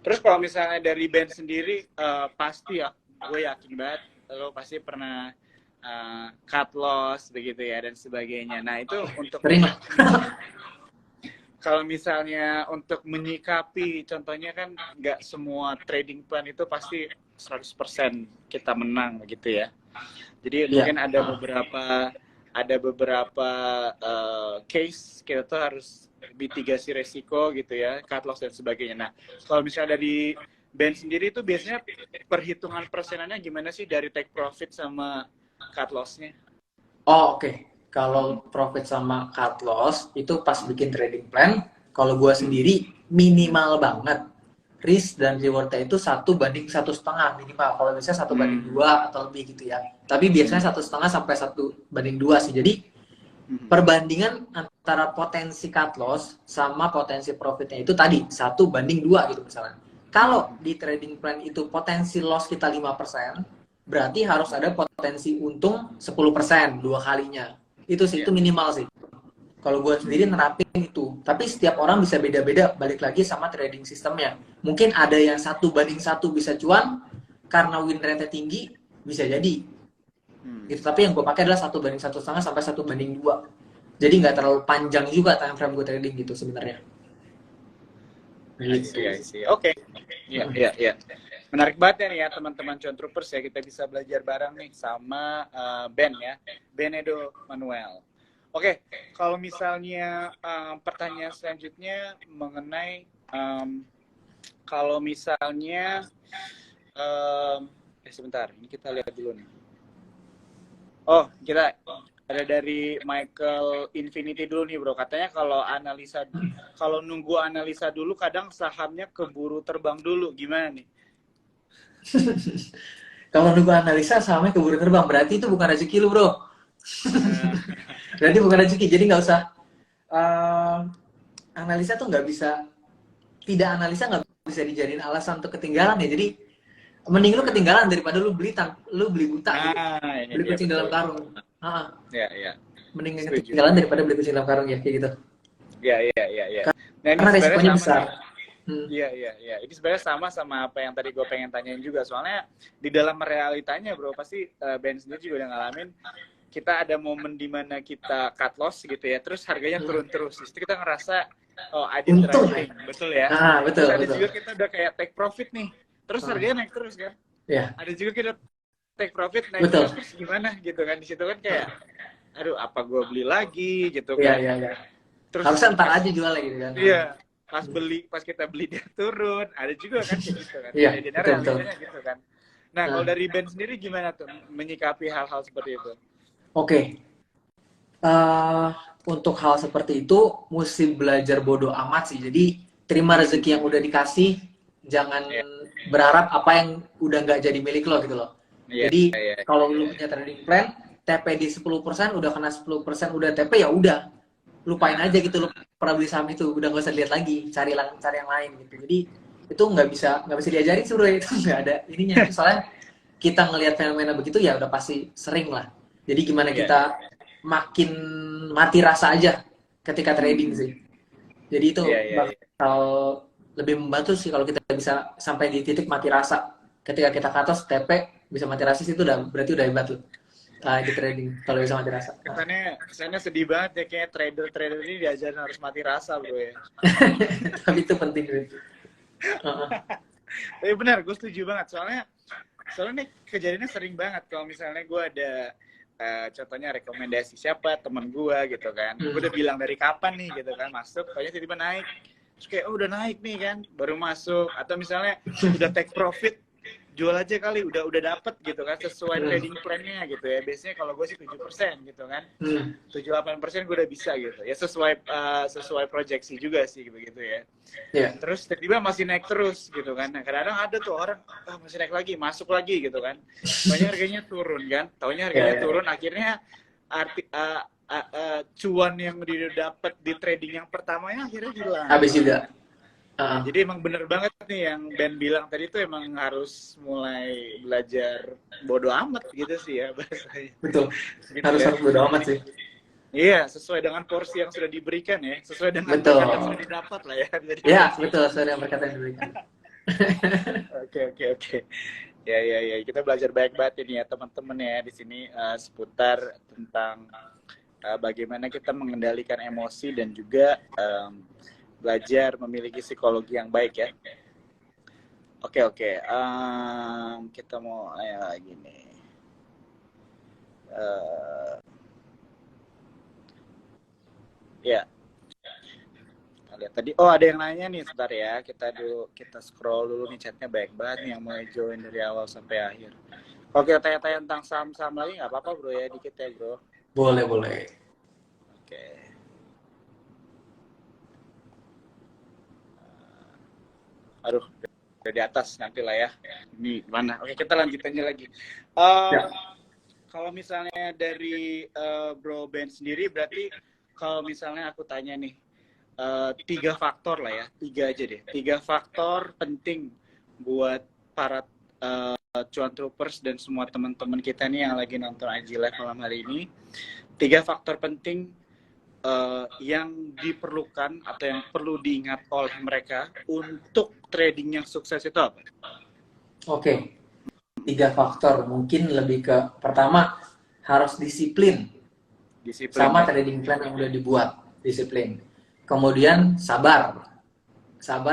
Terus kalau misalnya dari Ben sendiri, pasti ya, gue yakin banget lo pasti pernah cut loss begitu ya dan sebagainya. Nah itu untuk sering kalau misalnya untuk menyikapi, contohnya kan nggak semua trading plan itu pasti 100% kita menang gitu ya. Jadi Iya. mungkin ada beberapa case kita tuh harus mitigasi resiko gitu ya, cut loss dan sebagainya. Nah, kalau misalnya dari Ben sendiri itu biasanya perhitungan persenannya gimana sih dari take profit sama cut loss-nya? Oh, oke. Kalau profit sama cut loss itu pas bikin trading plan, kalau gue sendiri minimal banget risk dan rewardnya itu 1:1,5 minimal. Kalau bisa 1:2 atau lebih gitu ya. Tapi biasanya 1,5 sampai 1:2 sih. Jadi perbandingan antara potensi cut loss sama potensi profitnya itu tadi 1:2 gitu misalnya. Kalau di trading plan itu potensi loss kita 5%, berarti harus ada potensi untung 10%, 2 kalinya. Itu sih, itu minimal sih. Kalau gue sendiri nerapin itu. Tapi setiap orang bisa beda-beda, balik lagi sama trading sistemnya. Mungkin ada yang 1:1 bisa cuan, karena win rate-nya tinggi, bisa jadi. Gitu. Tapi yang gue pakai adalah 1:1,5 sampai 1:2. Jadi nggak terlalu panjang juga time frame gue trading gitu sebenarnya. I see. Oke. Iya. Menarik banget ya nih ya teman-teman Cuan Troopers ya, kita bisa belajar bareng nih sama Ben ya, Ben Edo Manuel. Oke, kalau misalnya pertanyaan selanjutnya mengenai kalau misalnya sebentar, ini kita lihat dulu nih. Oh, kita ada dari Michael Infinity dulu nih bro, katanya kalau nunggu analisa dulu kadang sahamnya keburu terbang dulu, gimana nih? Kalau nunggu analisa sahamnya keburu terbang, berarti itu bukan rezeki lu bro. Berarti bukan rezeki, jadi nggak usah analisa tuh nggak bisa, tidak analisa nggak bisa dijadiin alasan untuk ketinggalan ya. Jadi mending lu ketinggalan daripada lu beli buta gitu. Beli kucing dalam karung. Iya. Mending ketinggalan daripada beli kucing dalam karung ya, kayak gitu. Iya. Nah, karena resikonya besar. Iya. Ini sebenarnya sama apa yang tadi gue pengen tanyain juga. Soalnya di dalam realitanya bro, pasti Ben sendiri juga udah ngalamin. Kita ada momen dimana kita cut loss gitu ya, terus harganya turun terus. Terus kita ngerasa, oh I did the right thing, betul ya. Betul, terus ada juga kita udah kayak take profit nih, terus harganya naik terus kan. Yeah. Ada juga kita take profit naik terus gimana gitu kan. Di situ kan kayak, aduh apa gue beli lagi gitu kan. Iya. Terus harusnya ntar aja jual lagi gitu kan. Iya. Pas kita beli dia turun, ada juga kan kayak gitu kan. Iya, betul. Gitu kan. Nah, kalau dari Ben sendiri gimana tuh menyikapi hal-hal seperti itu? Oke. Untuk hal seperti itu mesti belajar bodoh amat sih. Jadi terima rezeki yang udah dikasih, jangan berharap apa yang udah nggak jadi milik lo gitu loh. Jadi kalau lu punya trading plan, TP di 10%, udah kena 10%, udah TP ya udah. Lupain aja gitu, lu pernah beli saham itu, udah nggak usah lihat lagi, cari yang lain gitu. Jadi itu nggak bisa diajarin sih bro, itu nggak ada ininya. Soalnya kita ngelihat fenomena begitu ya udah pasti sering lah. Jadi gimana kita makin mati rasa aja ketika trading sih. Jadi itu bakal lebih membantu sih kalau kita bisa sampai di titik mati rasa. Ketika kita ke atas TP bisa mati rasa itu berarti udah hebat loh. Di trading kalau bisa mati rasa. Kesannya sedih banget ya, kayak trader ini diajarin harus mati rasa bro ya. Tapi itu penting bro. Tapi benar, gue setuju banget. Soalnya nih kejadiannya sering banget kalau misalnya gue ada contohnya rekomendasi siapa teman gue gitu kan, gue udah bilang dari kapan nih gitu kan masuk, pokoknya tiba-tiba naik, terus kayak udah naik nih kan baru masuk, atau misalnya udah take profit jual aja kali, udah dapet gitu kan sesuai trading plan-nya gitu ya. Biasanya kalau gue sih 7% gitu kan, 7-8% gue udah bisa gitu ya, sesuai proyeksi juga sih begitu ya. Terus tiba-tiba masih naik terus gitu kan. Nah, kadang-kadang ada tuh orang masih naik lagi, masuk lagi gitu kan, taunya harganya turun kan, turun, akhirnya cuan yang didapat di trading yang pertamanya akhirnya hilang. Habis juga. Jadi emang bener banget nih yang Ben bilang tadi tuh, emang harus mulai belajar bodo amat gitu sih ya bahasanya. Betul. Gitu harus bodo amat sih. Iya, sesuai dengan porsi yang sudah diberikan ya, sesuai dengan berkat yang sudah didapat lah ya. Iya, betul, sesuai dengan berkat yang diberikan. Oke. Ya, kita belajar banyak banget ini ya teman-teman ya di sini seputar tentang bagaimana kita mengendalikan emosi dan juga belajar memiliki psikologi yang baik ya. Oke, oke. Kita mau gini. Ya, kita lihat tadi. Oh, ada yang nanya nih, sebentar ya. Kita scroll dulu nih, chatnya baik banget nih yang mulai join dari awal sampai akhir. Kalau kita tanya-tanya tentang saham-saham lagi nggak apa-apa bro ya, dikit ya bro. Boleh, boleh. Oke. Aduh, udah di atas nanti lah ya. Ini gimana? Oke, kita lanjut aja lagi. Ya. Kalau misalnya dari Bro Ben sendiri, berarti kalau misalnya aku tanya nih, 3 faktor lah ya, 3 aja deh. 3 faktor penting buat para cuan troopers dan semua teman-teman kita nih yang lagi nonton IG Live malam hari ini. 3 faktor penting yang diperlukan atau yang perlu diingat oleh mereka untuk trading yang sukses itu apa? Oke. 3 faktor, mungkin lebih ke pertama harus disiplin. Sama trading plan yang udah dibuat, disiplin. Kemudian sabar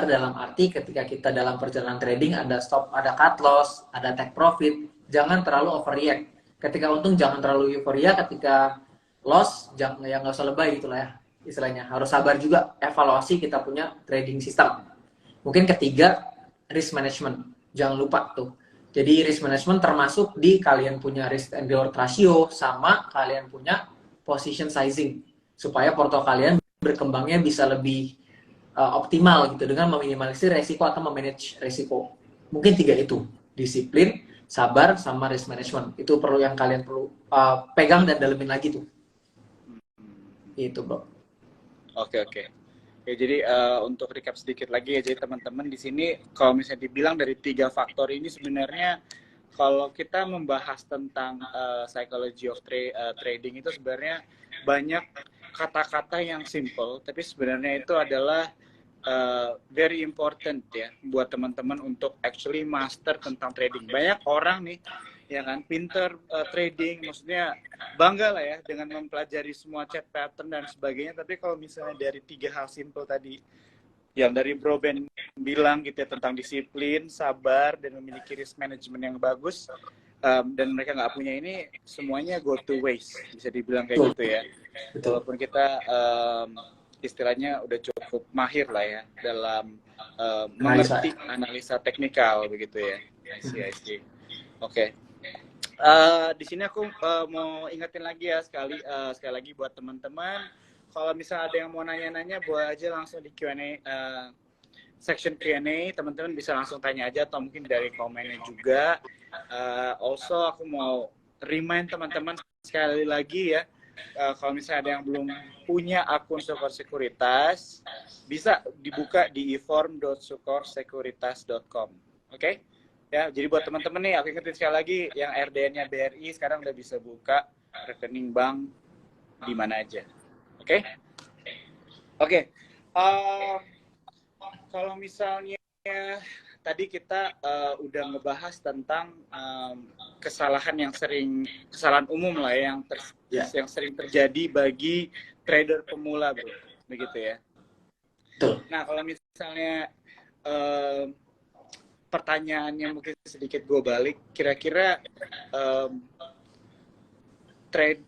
dalam arti ketika kita dalam perjalanan trading ada stop, ada cut loss, ada take profit, jangan terlalu overreact. Ketika untung jangan terlalu euforia, ketika loss jangan, ya nggak usah lebay gitu lah ya istilahnya. Harus sabar juga, evaluasi kita punya trading system. Mungkin ketiga, risk management, jangan lupa tuh. Jadi risk management termasuk di kalian punya risk and reward ratio sama kalian punya position sizing, supaya porto kalian berkembangnya bisa lebih optimal gitu dengan meminimalisir resiko atau memanage resiko. Mungkin 3 itu, disiplin, sabar, sama risk management. Itu perlu yang kalian perlu pegang dan dalemin lagi tuh. Itu bro. Oke. Ya, jadi untuk recap sedikit lagi ya, jadi teman-teman di sini kalau misalnya dibilang dari 3 faktor ini sebenarnya kalau kita membahas tentang psychology of trading itu sebenarnya banyak kata-kata yang simple, tapi sebenarnya itu adalah very important ya buat teman-teman untuk actually master tentang trading. Banyak orang nih ya kan pinter trading, maksudnya bangga lah ya dengan mempelajari semua chart pattern dan sebagainya, tapi kalau misalnya dari 3 hal simple tadi yang dari Bro Ben bilang gitu ya, tentang disiplin, sabar, dan memiliki risk management yang bagus, dan mereka nggak punya ini, semuanya go to waste, bisa dibilang kayak gitu ya. Walaupun kita istilahnya udah cukup mahir lah ya dalam mengerti analisa teknikal begitu ya. I see. Oke. Di sini aku mau ingetin lagi ya sekali lagi buat teman-teman, kalau misalnya ada yang mau nanya-nanya boleh aja langsung di Q&A, section Q&A, teman-teman bisa langsung tanya aja atau mungkin dari komennya juga. Also aku mau remind teman-teman sekali lagi ya, kalau misalnya ada yang belum punya akun Sukor Sekuritas, bisa dibuka di eform.sukorsekuritas.com. Oke? Ya, jadi buat teman-teman nih, aku ingetin sekali lagi, yang RDN-nya BRI sekarang udah bisa buka rekening bank di mana aja. Oke? Oke. Kalau misalnya tadi kita udah ngebahas tentang kesalahan umum lah yang sering terjadi bagi trader pemula, bro, begitu ya. Nah, kalau misalnya pertanyaannya mungkin sedikit gue balik, kira-kira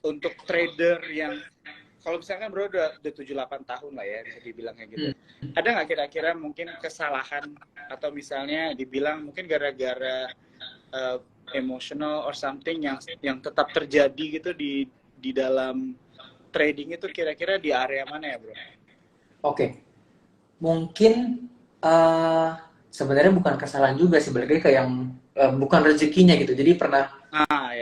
untuk trader yang kalau misalkan bro udah 7-8 tahun lah ya bisa dibilang kayak gitu, ada nggak kira-kira mungkin kesalahan atau misalnya dibilang mungkin gara-gara emotional or something yang tetap terjadi gitu di dalam trading itu, kira-kira di area mana ya bro? Oke. Mungkin sebenarnya bukan kesalahan juga sih, sebenarnya kayak yang bukan rezekinya gitu. Jadi pernah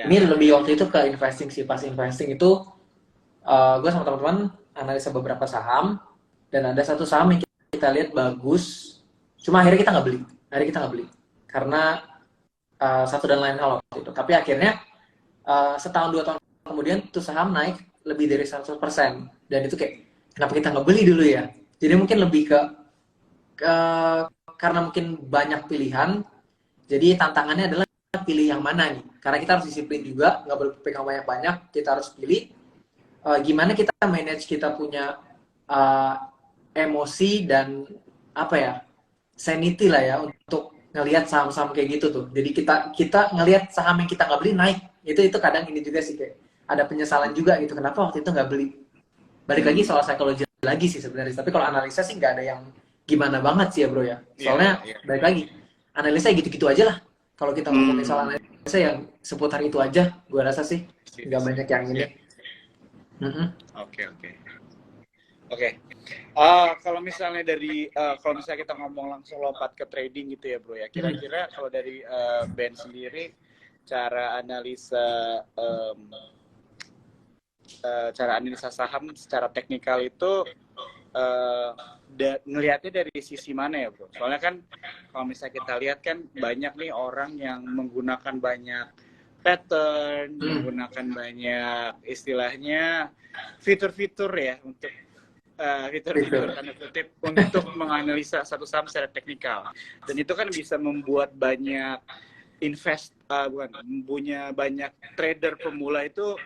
ini lebih waktu itu ke investing sih. Pas investing itu gue sama teman-teman analisa beberapa saham dan ada satu saham yang kita lihat bagus, cuma akhirnya kita nggak beli karena satu dan lain hal waktu itu. Tapi akhirnya setahun 2 tahun kemudian tuh saham naik lebih dari 100%, dan itu kayak kenapa kita nggak beli dulu ya. Jadi mungkin lebih ke karena mungkin banyak pilihan, jadi tantangannya adalah pilih yang mana nih, karena kita harus disiplin juga, nggak boleh pegang banyak-banyak, kita harus pilih gimana kita manage kita punya emosi dan apa ya, sanity lah ya untuk ngelihat saham-saham kayak gitu tuh. Jadi kita ngelihat saham yang kita nggak beli naik, itu kadang ini juga sih, kayak ada penyesalan juga gitu, kenapa waktu itu nggak beli. Balik lagi soal psikologi lagi sih sebenarnya, tapi kalau analisa sih nggak ada yang gimana banget sih ya bro ya, soalnya balik lagi analisa gitu-gitu aja lah. Kalau kita ngomongin soal analisa yang seputar itu aja, gue rasa sih nggak banyak yang ini. Oke. Kalau misalnya kalau misalnya kita ngomong langsung lompat ke trading gitu ya bro ya, kira-kira kalau dari Ben sendiri cara analisa saham secara teknikal itu ngelihatnya dari sisi mana ya bro? Soalnya kan kalau misalnya kita lihat kan banyak nih orang yang menggunakan banyak pattern, menggunakan banyak istilahnya fitur-fitur ya untuk fitur-fitur tanda kutip untuk menganalisa satu saham secara teknikal, dan itu kan bisa membuat banyak punya banyak trader pemula itu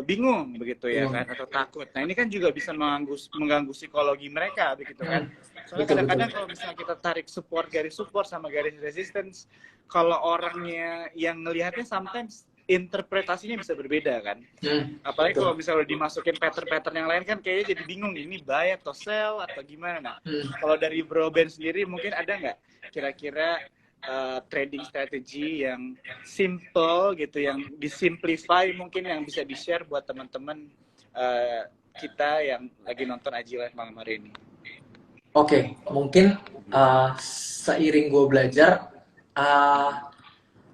bingung begitu ya kan, atau takut. Nah ini kan juga bisa mengganggu psikologi mereka begitu kan. Soalnya kadang-kadang kalau misalnya kita tarik garis support sama garis resistance, kalau orangnya yang ngelihatnya sometimes interpretasinya bisa berbeda kan. Apalagi kalau misalnya dimasukin pattern-pattern yang lain kan kayaknya jadi bingung nih, ini buy atau sell atau gimana. Nah, kalau dari Bro Ben sendiri mungkin ada nggak kira-kira trading strategi yang simple gitu, yang disimplify mungkin, yang bisa di-share buat teman-teman kita yang lagi nonton Aji Live malam hari ini? Oke, mungkin seiring gue belajar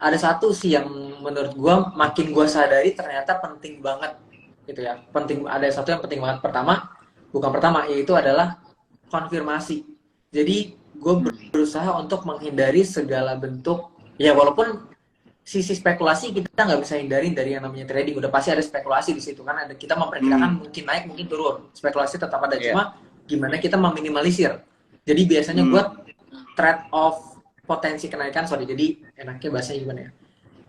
ada satu sih yang menurut gue makin gue sadari ternyata penting banget gitu ya. Ada satu yang penting banget. Yaitu adalah konfirmasi. Jadi gue berusaha untuk menghindari segala bentuk, ya walaupun sisi spekulasi kita nggak bisa hindarin dari yang namanya trading, udah pasti ada spekulasi di situ kan, ada kita memperkirakan mungkin naik mungkin turun, spekulasi tetap ada, cuma gimana kita meminimalisir. Jadi biasanya gue trade off potensi kenaikan, jadi enaknya bahasanya gimana ya,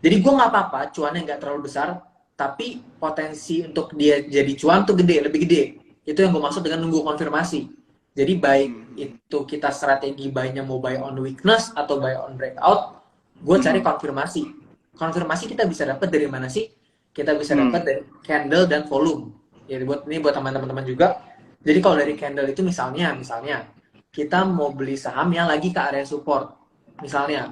jadi gue nggak apa-apa cuannya nggak terlalu besar, tapi potensi untuk dia jadi cuan tuh lebih gede. Itu yang gue maksud dengan nunggu konfirmasi. Jadi baik itu kita strategi buy-nya mau buy on weakness atau buy on breakout, gue cari konfirmasi kita bisa dapat dari mana sih? Kita bisa dapat dari candle dan volume. Jadi buat teman-teman juga. Jadi kalau dari candle itu misalnya kita mau beli saham yang lagi ke area support. Misalnya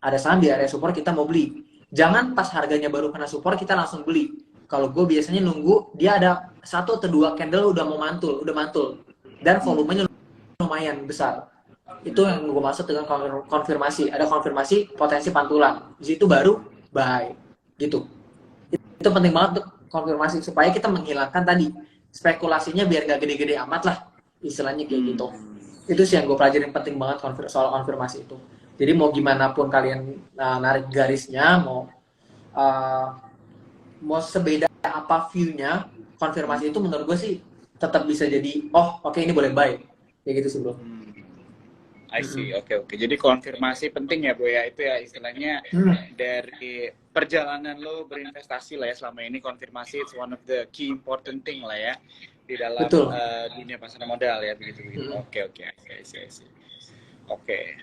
ada saham di area support kita mau beli. Jangan pas harganya baru kena support kita langsung beli. Kalau gue biasanya nunggu dia ada 1 atau 2 candle udah mantul dan volumenya lumayan besar. Itu yang gue maksud dengan konfirmasi. Ada konfirmasi potensi pantulan. Di situ baru buy. Gitu. Itu penting banget untuk konfirmasi supaya kita menghilangkan tadi spekulasinya biar gak gede-gede amat lah. Istilahnya kayak gitu. Itu sih yang gue pelajarin penting banget soal konfirmasi itu. Jadi mau gimana pun kalian narik garisnya, mau sebeda apa view-nya, konfirmasi itu menurut gue sih tetap bisa jadi, oke, ini boleh buy. Kayak gitu sih bro. I see, oke. Jadi konfirmasi penting ya bro ya, itu ya istilahnya dari perjalanan lo berinvestasi lah ya selama ini, konfirmasi it's one of the key important thing lah ya di dalam dunia pasar modal ya, begitu. Oke, I see. Oke.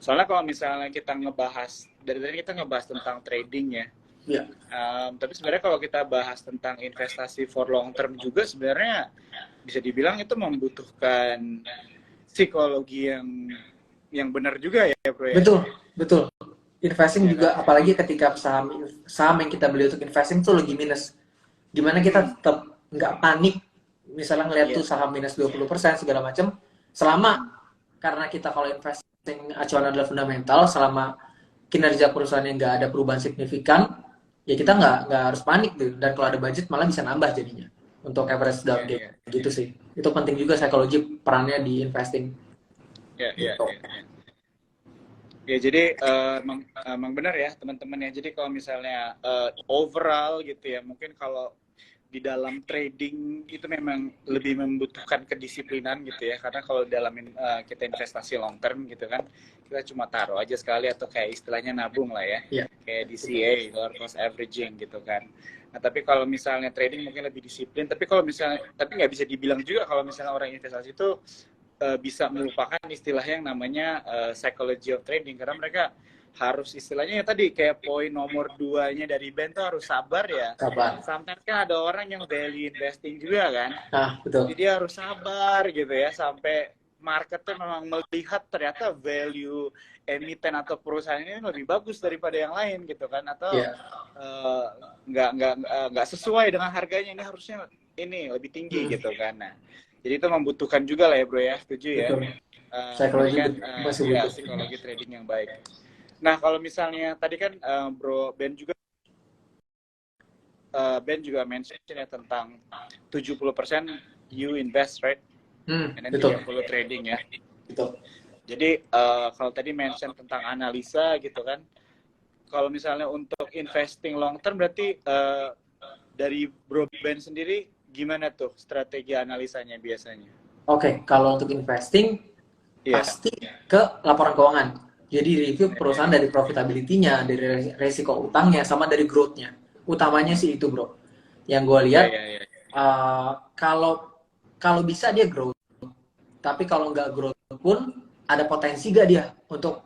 Soalnya kalau misalnya kita ngebahas dari tadi kita ngebahas tentang trading ya. Iya. Tapi sebenarnya kalau kita bahas tentang investasi for long term juga sebenarnya bisa dibilang itu membutuhkan psikologi yang benar juga ya bro ya. Betul. Investing ya, juga kan? Apalagi ketika saham yang kita beli untuk investing tuh lagi minus. Gimana kita tetap nggak panik misalnya ngeliat tuh saham minus 20% segala macam, selama karena kita kalau investing acuan adalah fundamental, selama kinerja perusahaan yang nggak ada perubahan signifikan, ya kita nggak harus panik tuh. Dan kalau ada budget malah bisa nambah jadinya untuk average down gitu sih. Itu penting juga psikologi perannya di investing. Ya jadi emang benar ya teman-teman ya. Jadi kalau misalnya overall gitu ya, mungkin kalau di dalam trading itu memang lebih membutuhkan kedisiplinan gitu ya, karena kalau dalam kita investasi long term gitu kan, kita cuma taruh aja sekali atau kayak istilahnya nabung lah ya, kayak DCA, dollar cost averaging gitu kan. Nah, tapi kalau misalnya trading mungkin lebih disiplin. Tapi kalau misalnya, tapi nggak bisa dibilang juga kalau misalnya orang investasi itu bisa melupakan istilah yang namanya psychology of trading, karena mereka harus istilahnya ya tadi kayak poin nomor 2-nya dari Ben tuh harus sabar ya. Kapan? Sometimes kan ada orang yang value investing juga kan, Nah, jadi betul. dia harus sabar gitu ya sampai marketnya memang melihat ternyata value emiten atau perusahaan ini lebih bagus daripada yang lain gitu kan, atau Ya, eh, nggak sesuai dengan harganya, ini harusnya ini lebih tinggi hmm, gitu kan. Nah, jadi itu membutuhkan juga lah ya bro ya, setuju ya. betul. Jadi Psikologi kan masih ya butuh. psikologi trading yang baik. Nah kalau misalnya tadi kan bro Ben juga mention ya tentang 70% you invest, right? And then Betul, 30 trading ya. betul. Jadi kalau tadi mention tentang analisa gitu kan, kalau misalnya untuk investing long term berarti dari Bro Ben sendiri gimana tuh strategi analisanya biasanya? Oke, kalau untuk investing Iya. pasti ke laporan keuangan. Jadi review perusahaan dari profitability-nya, dari resiko utangnya, sama dari growth-nya. Utamanya sih itu bro. Yang gue Iya, lihat iya, iya. kalau kalau bisa dia growth, tapi kalau nggak growth pun ada potensi gak dia untuk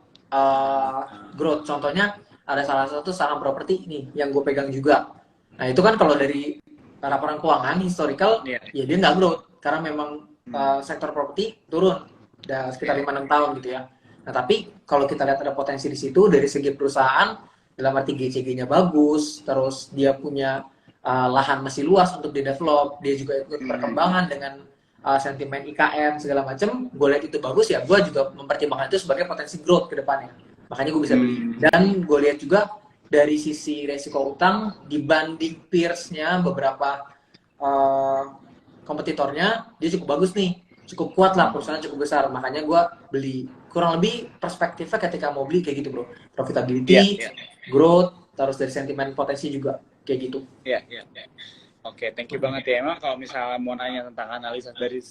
growth. Contohnya ada salah satu saham properti nih yang gue pegang juga. Nah itu kan kalau dari laporan keuangan historical Iya. ya dia nggak growth karena memang Hmm. sektor properti turun udah sekitar 5-6 tahun gitu ya. Nah tapi kalau kita lihat ada potensi di situ dari segi perusahaan dalam arti GCG-nya bagus, terus dia punya lahan masih luas untuk di develop, dia juga ikut Hmm. perkembangan dengan sentimen IKM segala macam, gue lihat itu bagus ya, gue juga mempertimbangkan itu sebagai potensi growth ke depannya. Makanya gue bisa beli. Hmm. Dan gue lihat juga dari sisi resiko utang dibanding peers-nya beberapa uh, kompetitornya dia cukup bagus nih, cukup kuat lah, perusahaan cukup besar. Makanya gue beli. Kurang lebih perspektifnya ketika mau beli kayak gitu bro, Iya, profitability, iya. growth, terus dari sentimen potensi juga kayak gitu. Iya, iya. Oke, thank you banget ya. Emang kalau misalnya mau nanya tentang analisa dari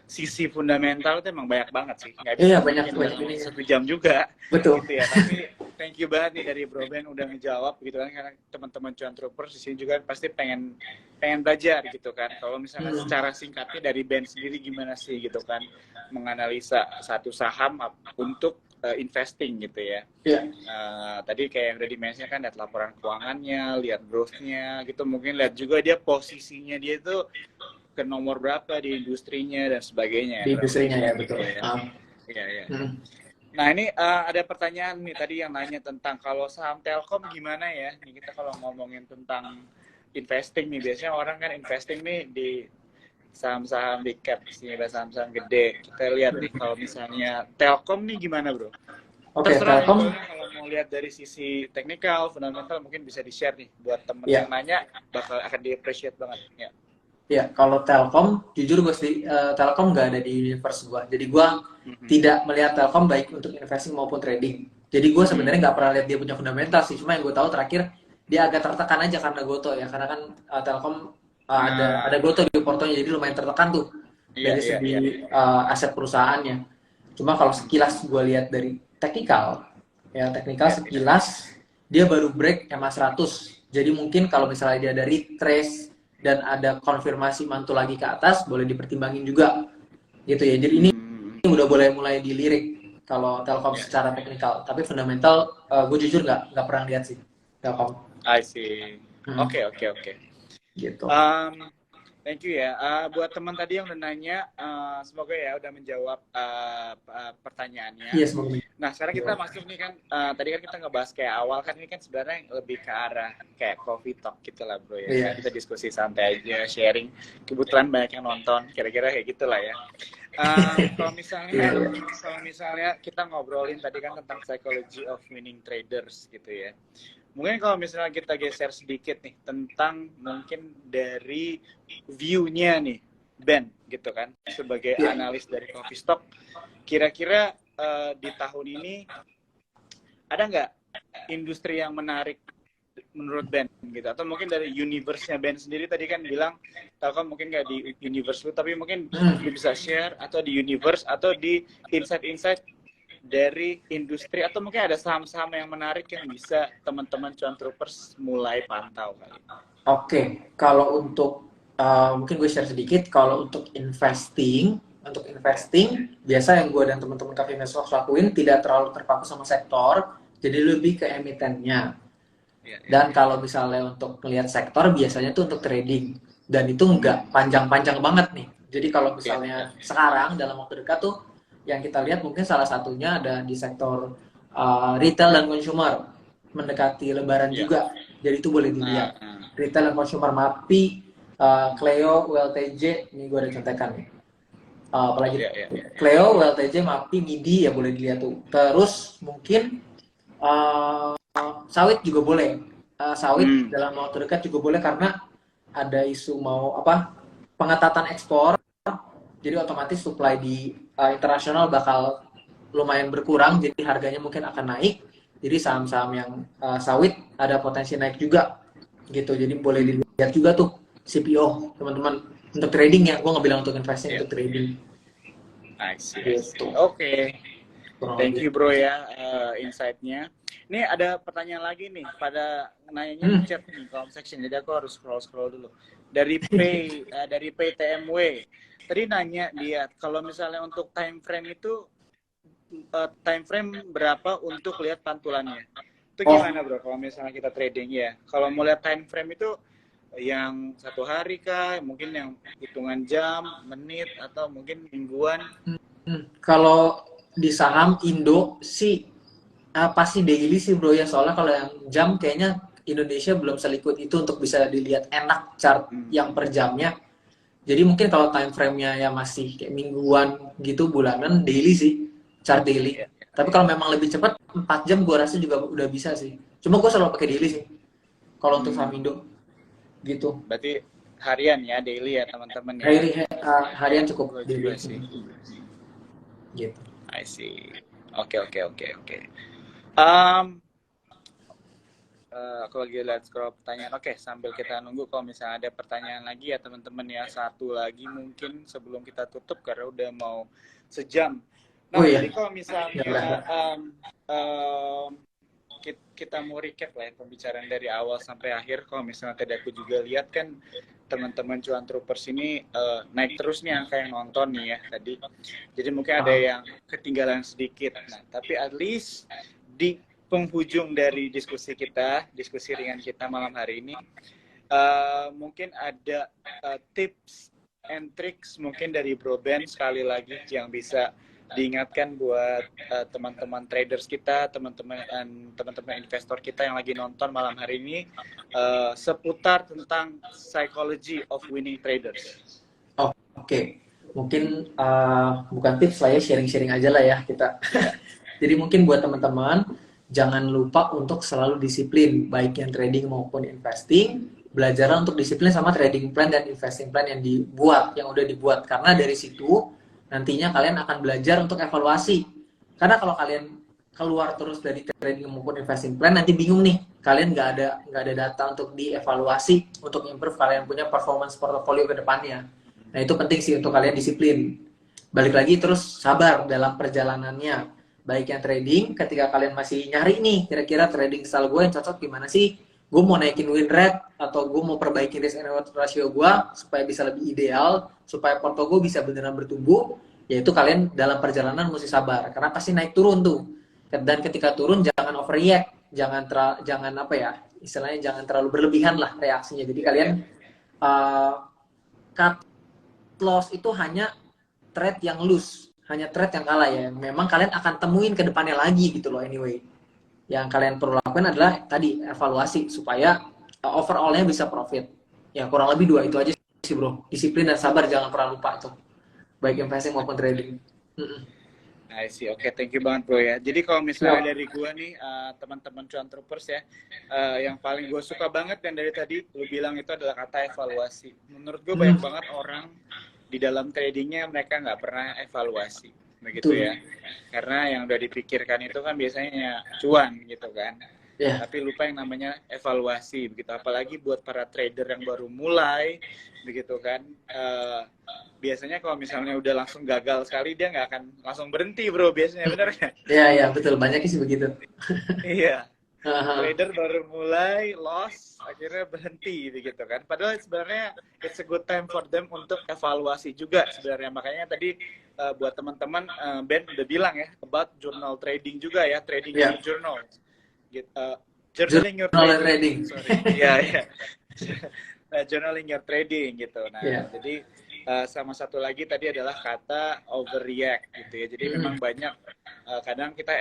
sisi fundamental itu emang banyak banget sih. Nggak bisa Iya banyak mungkin banyak dalam ini. waktu 1 jam juga Betul. gitu ya. Tapi thank you banget nih dari Bro Ben udah ngejawab gitu kan. Karena teman-teman cuan troopers di sini juga pasti pengen pengen belajar gitu kan. Kalau misalnya secara singkatnya dari Ben sendiri gimana sih gitu kan menganalisa satu saham untuk investing gitu ya. Iya. Tadi kayak yang udah dimention kan lihat laporan keuangannya, lihat growth-nya gitu, mungkin lihat juga dia posisinya dia itu ke nomor berapa di industrinya dan sebagainya, Di kurang industrinya lebih ya kayak gitu betul. ya. Iya, iya. Hmm. Nah ini ada pertanyaan nih tadi yang nanya tentang kalau saham Telkom gimana ya? Nih kita kalau ngomongin tentang investing nih, biasanya orang kan investing nih di saham-saham big cap sih, saham-saham gede. Kita lihat nih kalau misalnya Telkom nih gimana bro? Oke, Terserah nih Telkom pokoknya kalau mau lihat dari sisi teknikal, fundamental mungkin bisa di-share nih buat temen yang ya. nanya, bakal akan di-appreciate banget ya. Ya, kalau Telkom, jujur gue sih Telkom nggak ada di universe gue. Jadi gue Mhm. tidak melihat Telkom baik untuk investing maupun trading. Jadi gue sebenarnya Hmm. nggak pernah lihat dia punya fundamental sih. Cuma yang gue tahu terakhir dia agak tertekan aja karena Goto ya. Karena kan Telkom ada Nah, Goto di portonya, jadi lumayan tertekan tuh iya, dari iya, iya. segi aset perusahaannya. Cuma kalau Mhm. sekilas gue lihat dari teknikal, ya teknikal Iya, iya. sekilas dia baru break MA100. Jadi mungkin kalau misalnya dia ada retrace dan ada konfirmasi mantul lagi ke atas, boleh dipertimbangin juga gitu ya. Jadi ini Hmm. udah boleh mulai dilirik kalau Telkom Iya, secara teknikal, tapi fundamental gue jujur nggak pernah lihat sih Telkom. I see. Hmm, Oke, oke, oke. gitu. Thank you ya. Buat teman tadi yang udah nanya, semoga ya udah menjawab pertanyaannya. Iya semoga Nah, sekarang kita menjawab. masuk nih kan, tadi kan kita ngebahas kayak awal kan, ini kan sebenarnya lebih ke arah kayak coffee talk gitu lah bro ya. Iya. Kayak kita diskusi santai aja, sharing. Kebetulan banyak yang nonton, kira-kira kayak gitulah ya. Kalau Iya, misalnya, iya. kalau misalnya kita ngobrolin tadi kan tentang psychology of winning traders gitu ya. Mungkin kalau misalnya kita geser sedikit nih tentang mungkin dari view-nya nih Ben gitu kan sebagai Iya. analis dari coffee stock, kira-kira di tahun ini ada nggak industri yang menarik menurut Ben gitu, atau mungkin dari universe-nya Ben sendiri tadi kan bilang Telkom mungkin nggak di universe lu, tapi mungkin Hmm. lu bisa share atau di universe atau di insight-insight dari industri, atau mungkin ada saham-saham yang menarik yang bisa teman-teman cuan troopers mulai pantau kali. Oke, kalau untuk mungkin gue share sedikit. Kalau untuk investing biasa yang gue dan teman-teman Cafe Investors lakuin tidak terlalu terpaku sama sektor, jadi lebih ke emitennya. Iya, iya, Dan iya. kalau misalnya untuk melihat sektor biasanya tuh untuk trading dan itu nggak panjang-panjang banget nih. Jadi kalau Iya, misalnya sekarang dalam waktu dekat tuh yang kita lihat mungkin salah satunya ada di sektor retail dan consumer mendekati Lebaran iya. juga. Jadi itu boleh dilihat. Nah, Retail dan consumer MAPI, Cleo, ULTJ, ini gue ada contekan nih. Apalagi iya, iya. Cleo, ULTJ, MAPI, MIDI ya boleh dilihat tuh. Terus mungkin uh, sawit juga boleh. Sawit Hmm, dalam waktu dekat juga boleh karena ada isu mau apa pengetatan ekspor, jadi otomatis supply di internasional bakal lumayan berkurang, jadi harganya mungkin akan naik. Jadi saham-saham yang sawit ada potensi naik juga gitu. Jadi boleh hmm. dilihat juga tuh CPO teman-teman untuk trading ya. Gue nggak bilang untuk investing, Iya. untuk trading I see, I see. gitu. Oke. Kurang Thank lebih. you bro ya insight-nya. Nih ada pertanyaan lagi nih pada nanyanya di Hmm. chat nih comment section. Jadi aku harus scroll dulu. Dari PTMW. Tadi nanya dia kalau misalnya untuk time frame itu time frame berapa untuk lihat pantulannya. Itu Oh, gimana bro kalau misalnya kita trading ya? Kalau mau lihat time frame itu yang 1 hari kah? Mungkin yang hitungan jam, menit atau mungkin mingguan? kalau di saham Indo sih pasti daily sih bro ya, soalnya kalau yang jam kayaknya Indonesia belum selikut itu untuk bisa dilihat enak chart Hmm. yang per jamnya. Jadi mungkin kalau time frame-nya ya masih kayak mingguan gitu, bulanan, daily sih, chart daily. Ya, Tapi kalau memang lebih cepat 4 jam gua rasa juga udah bisa sih. Cuma gua selalu pakai daily sih kalau untuk saham hmm. Indo gitu. Berarti harian ya, daily ya teman-teman ya. Harian cukup Gue juga daily sih. gitu. I see. Oke, oke, oke, oke. Um, aku lagi lihat scroll pertanyaan. Oke, sambil kita nunggu kalau misalnya ada pertanyaan lagi ya teman-teman ya. Satu lagi mungkin sebelum kita tutup karena udah mau sejam. Oh Nah, iya, jadi kalau nggak misalnya berasa. um, kita mau recap lah ya pembicaraan dari awal sampai akhir. Kalau misalnya tadi aku juga lihat kan teman-teman Cuan Troopers ini naik terus nih angka yang nonton nih ya tadi. Jadi mungkin ada Ah, yang ketinggalan sedikit. Nah, tapi at least di penghujung dari diskusi ringan kita malam hari ini, mungkin ada tips and tricks mungkin dari Bro Ben sekali lagi yang bisa diingatkan buat teman-teman traders kita, teman-teman investor kita yang lagi nonton malam hari ini seputar tentang psychology of winning traders. oke. Mungkin bukan tips lah ya, sharing-sharing aja lah ya kita. Ya, Jadi mungkin buat teman-teman, jangan lupa untuk selalu disiplin, baik yang trading maupun investing. Belajar untuk disiplin sama trading plan dan investing plan yang dibuat, yang udah dibuat. Karena dari situ nantinya kalian akan belajar untuk evaluasi. Karena kalau kalian keluar terus dari trading maupun investing plan, nanti bingung nih. Kalian nggak ada data untuk dievaluasi, untuk improve kalian punya performance portfolio ke depannya. Nah itu penting sih untuk kalian disiplin. Balik lagi terus sabar dalam perjalanannya, baik yang trading ketika kalian masih nyari nih kira-kira trading style gue yang cocok gimana sih, gue mau naikin win rate atau gue mau perbaikin risk and reward ratio gue supaya bisa lebih ideal, supaya porto gue bisa beneran bertumbuh, yaitu kalian dalam perjalanan mesti sabar karena pasti naik turun tuh. Dan ketika turun jangan overreact, jangan apa ya istilahnya, jangan terlalu berlebihan lah reaksinya. Jadi ya, kalian ya. uh, cut loss itu hanya trade yang loose, hanya trade yang kalah ya. Memang kalian akan temuin ke depannya lagi gitu loh anyway. Yang kalian perlu lakukan adalah tadi evaluasi supaya overallnya bisa profit. Ya kurang lebih dua itu aja sih bro. Disiplin dan sabar jangan pernah lupa tuh. Baik investing maupun trading. I see. Oke, thank you banget bro ya. Jadi kalau misalnya Siap. dari gua nih, teman-teman Cuan Troopers ya, yang paling gue suka banget dan dari tadi lu bilang itu adalah kata evaluasi. Menurut gue banyak banget orang di dalam tradingnya mereka nggak pernah evaluasi, begitu Betul. ya. Karena yang udah dipikirkan itu kan biasanya cuan gitu kan. Ya. Tapi lupa yang namanya evaluasi begitu, apalagi buat para trader yang baru mulai begitu kan. Biasanya kalau misalnya udah langsung gagal sekali dia nggak akan langsung berhenti bro biasanya, bener nggak? Ya, ya, betul. Banyaknya sih begitu. Iya. trader baru mulai loss, akhirnya berhenti gitu kan. Padahal sebenarnya it's a good time for them untuk evaluasi juga sebenarnya. Makanya tadi buat teman-teman Ben udah bilang ya about journal trading juga ya, trading your journal. Gitu. Journaling your trading. Sorry. Iya, iya. Journaling your trading gitu. Nah, jadi sama satu lagi tadi adalah kata overreact gitu ya. Jadi memang banyak kadang kita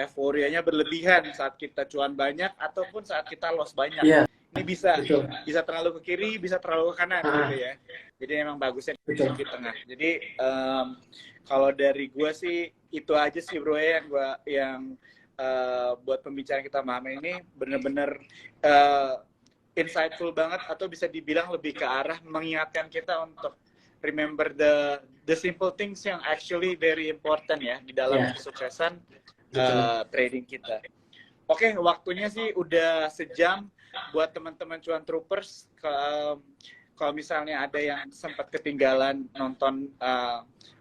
euforianya berlebihan saat kita cuan banyak ataupun saat kita loss banyak. Ini bisa terlalu ke kiri, bisa terlalu ke kanan gitu ya. Jadi memang bagusnya di tengah. Jadi kalau dari gue sih itu aja sih bro ya yang buat pembicaraan kita malam ini bener-bener insightful banget, atau bisa dibilang lebih ke arah mengingatkan kita untuk remember the simple things yang actually very important ya di dalam kesuksesan trading kita. Oke, waktunya sih udah sejam. Buat teman-teman cuan troopers, kalau misalnya ada yang sempat ketinggalan nonton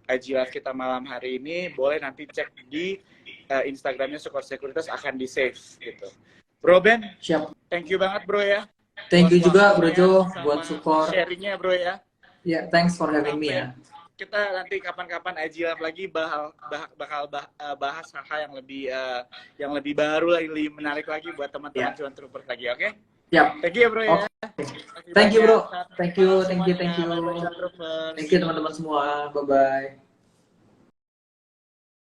IG Live kita malam hari ini, boleh nanti cek di Instagramnya Sukor Sekuritas, akan di save gitu. Bro Ben, siap. Thank you banget bro ya. Thank you juga Bro Jo buat support. Sharingnya bro ya. Ya, thanks for having me ya. Kita nanti kapan-kapan IG Live lagi bakal bahas hal-hal yang lebih baru lagi, lebih menarik lagi buat teman-teman cuan troopers lagi, oke? Thank you bro ya. Thank you bro. Thank you teman-teman semua. Bye bye.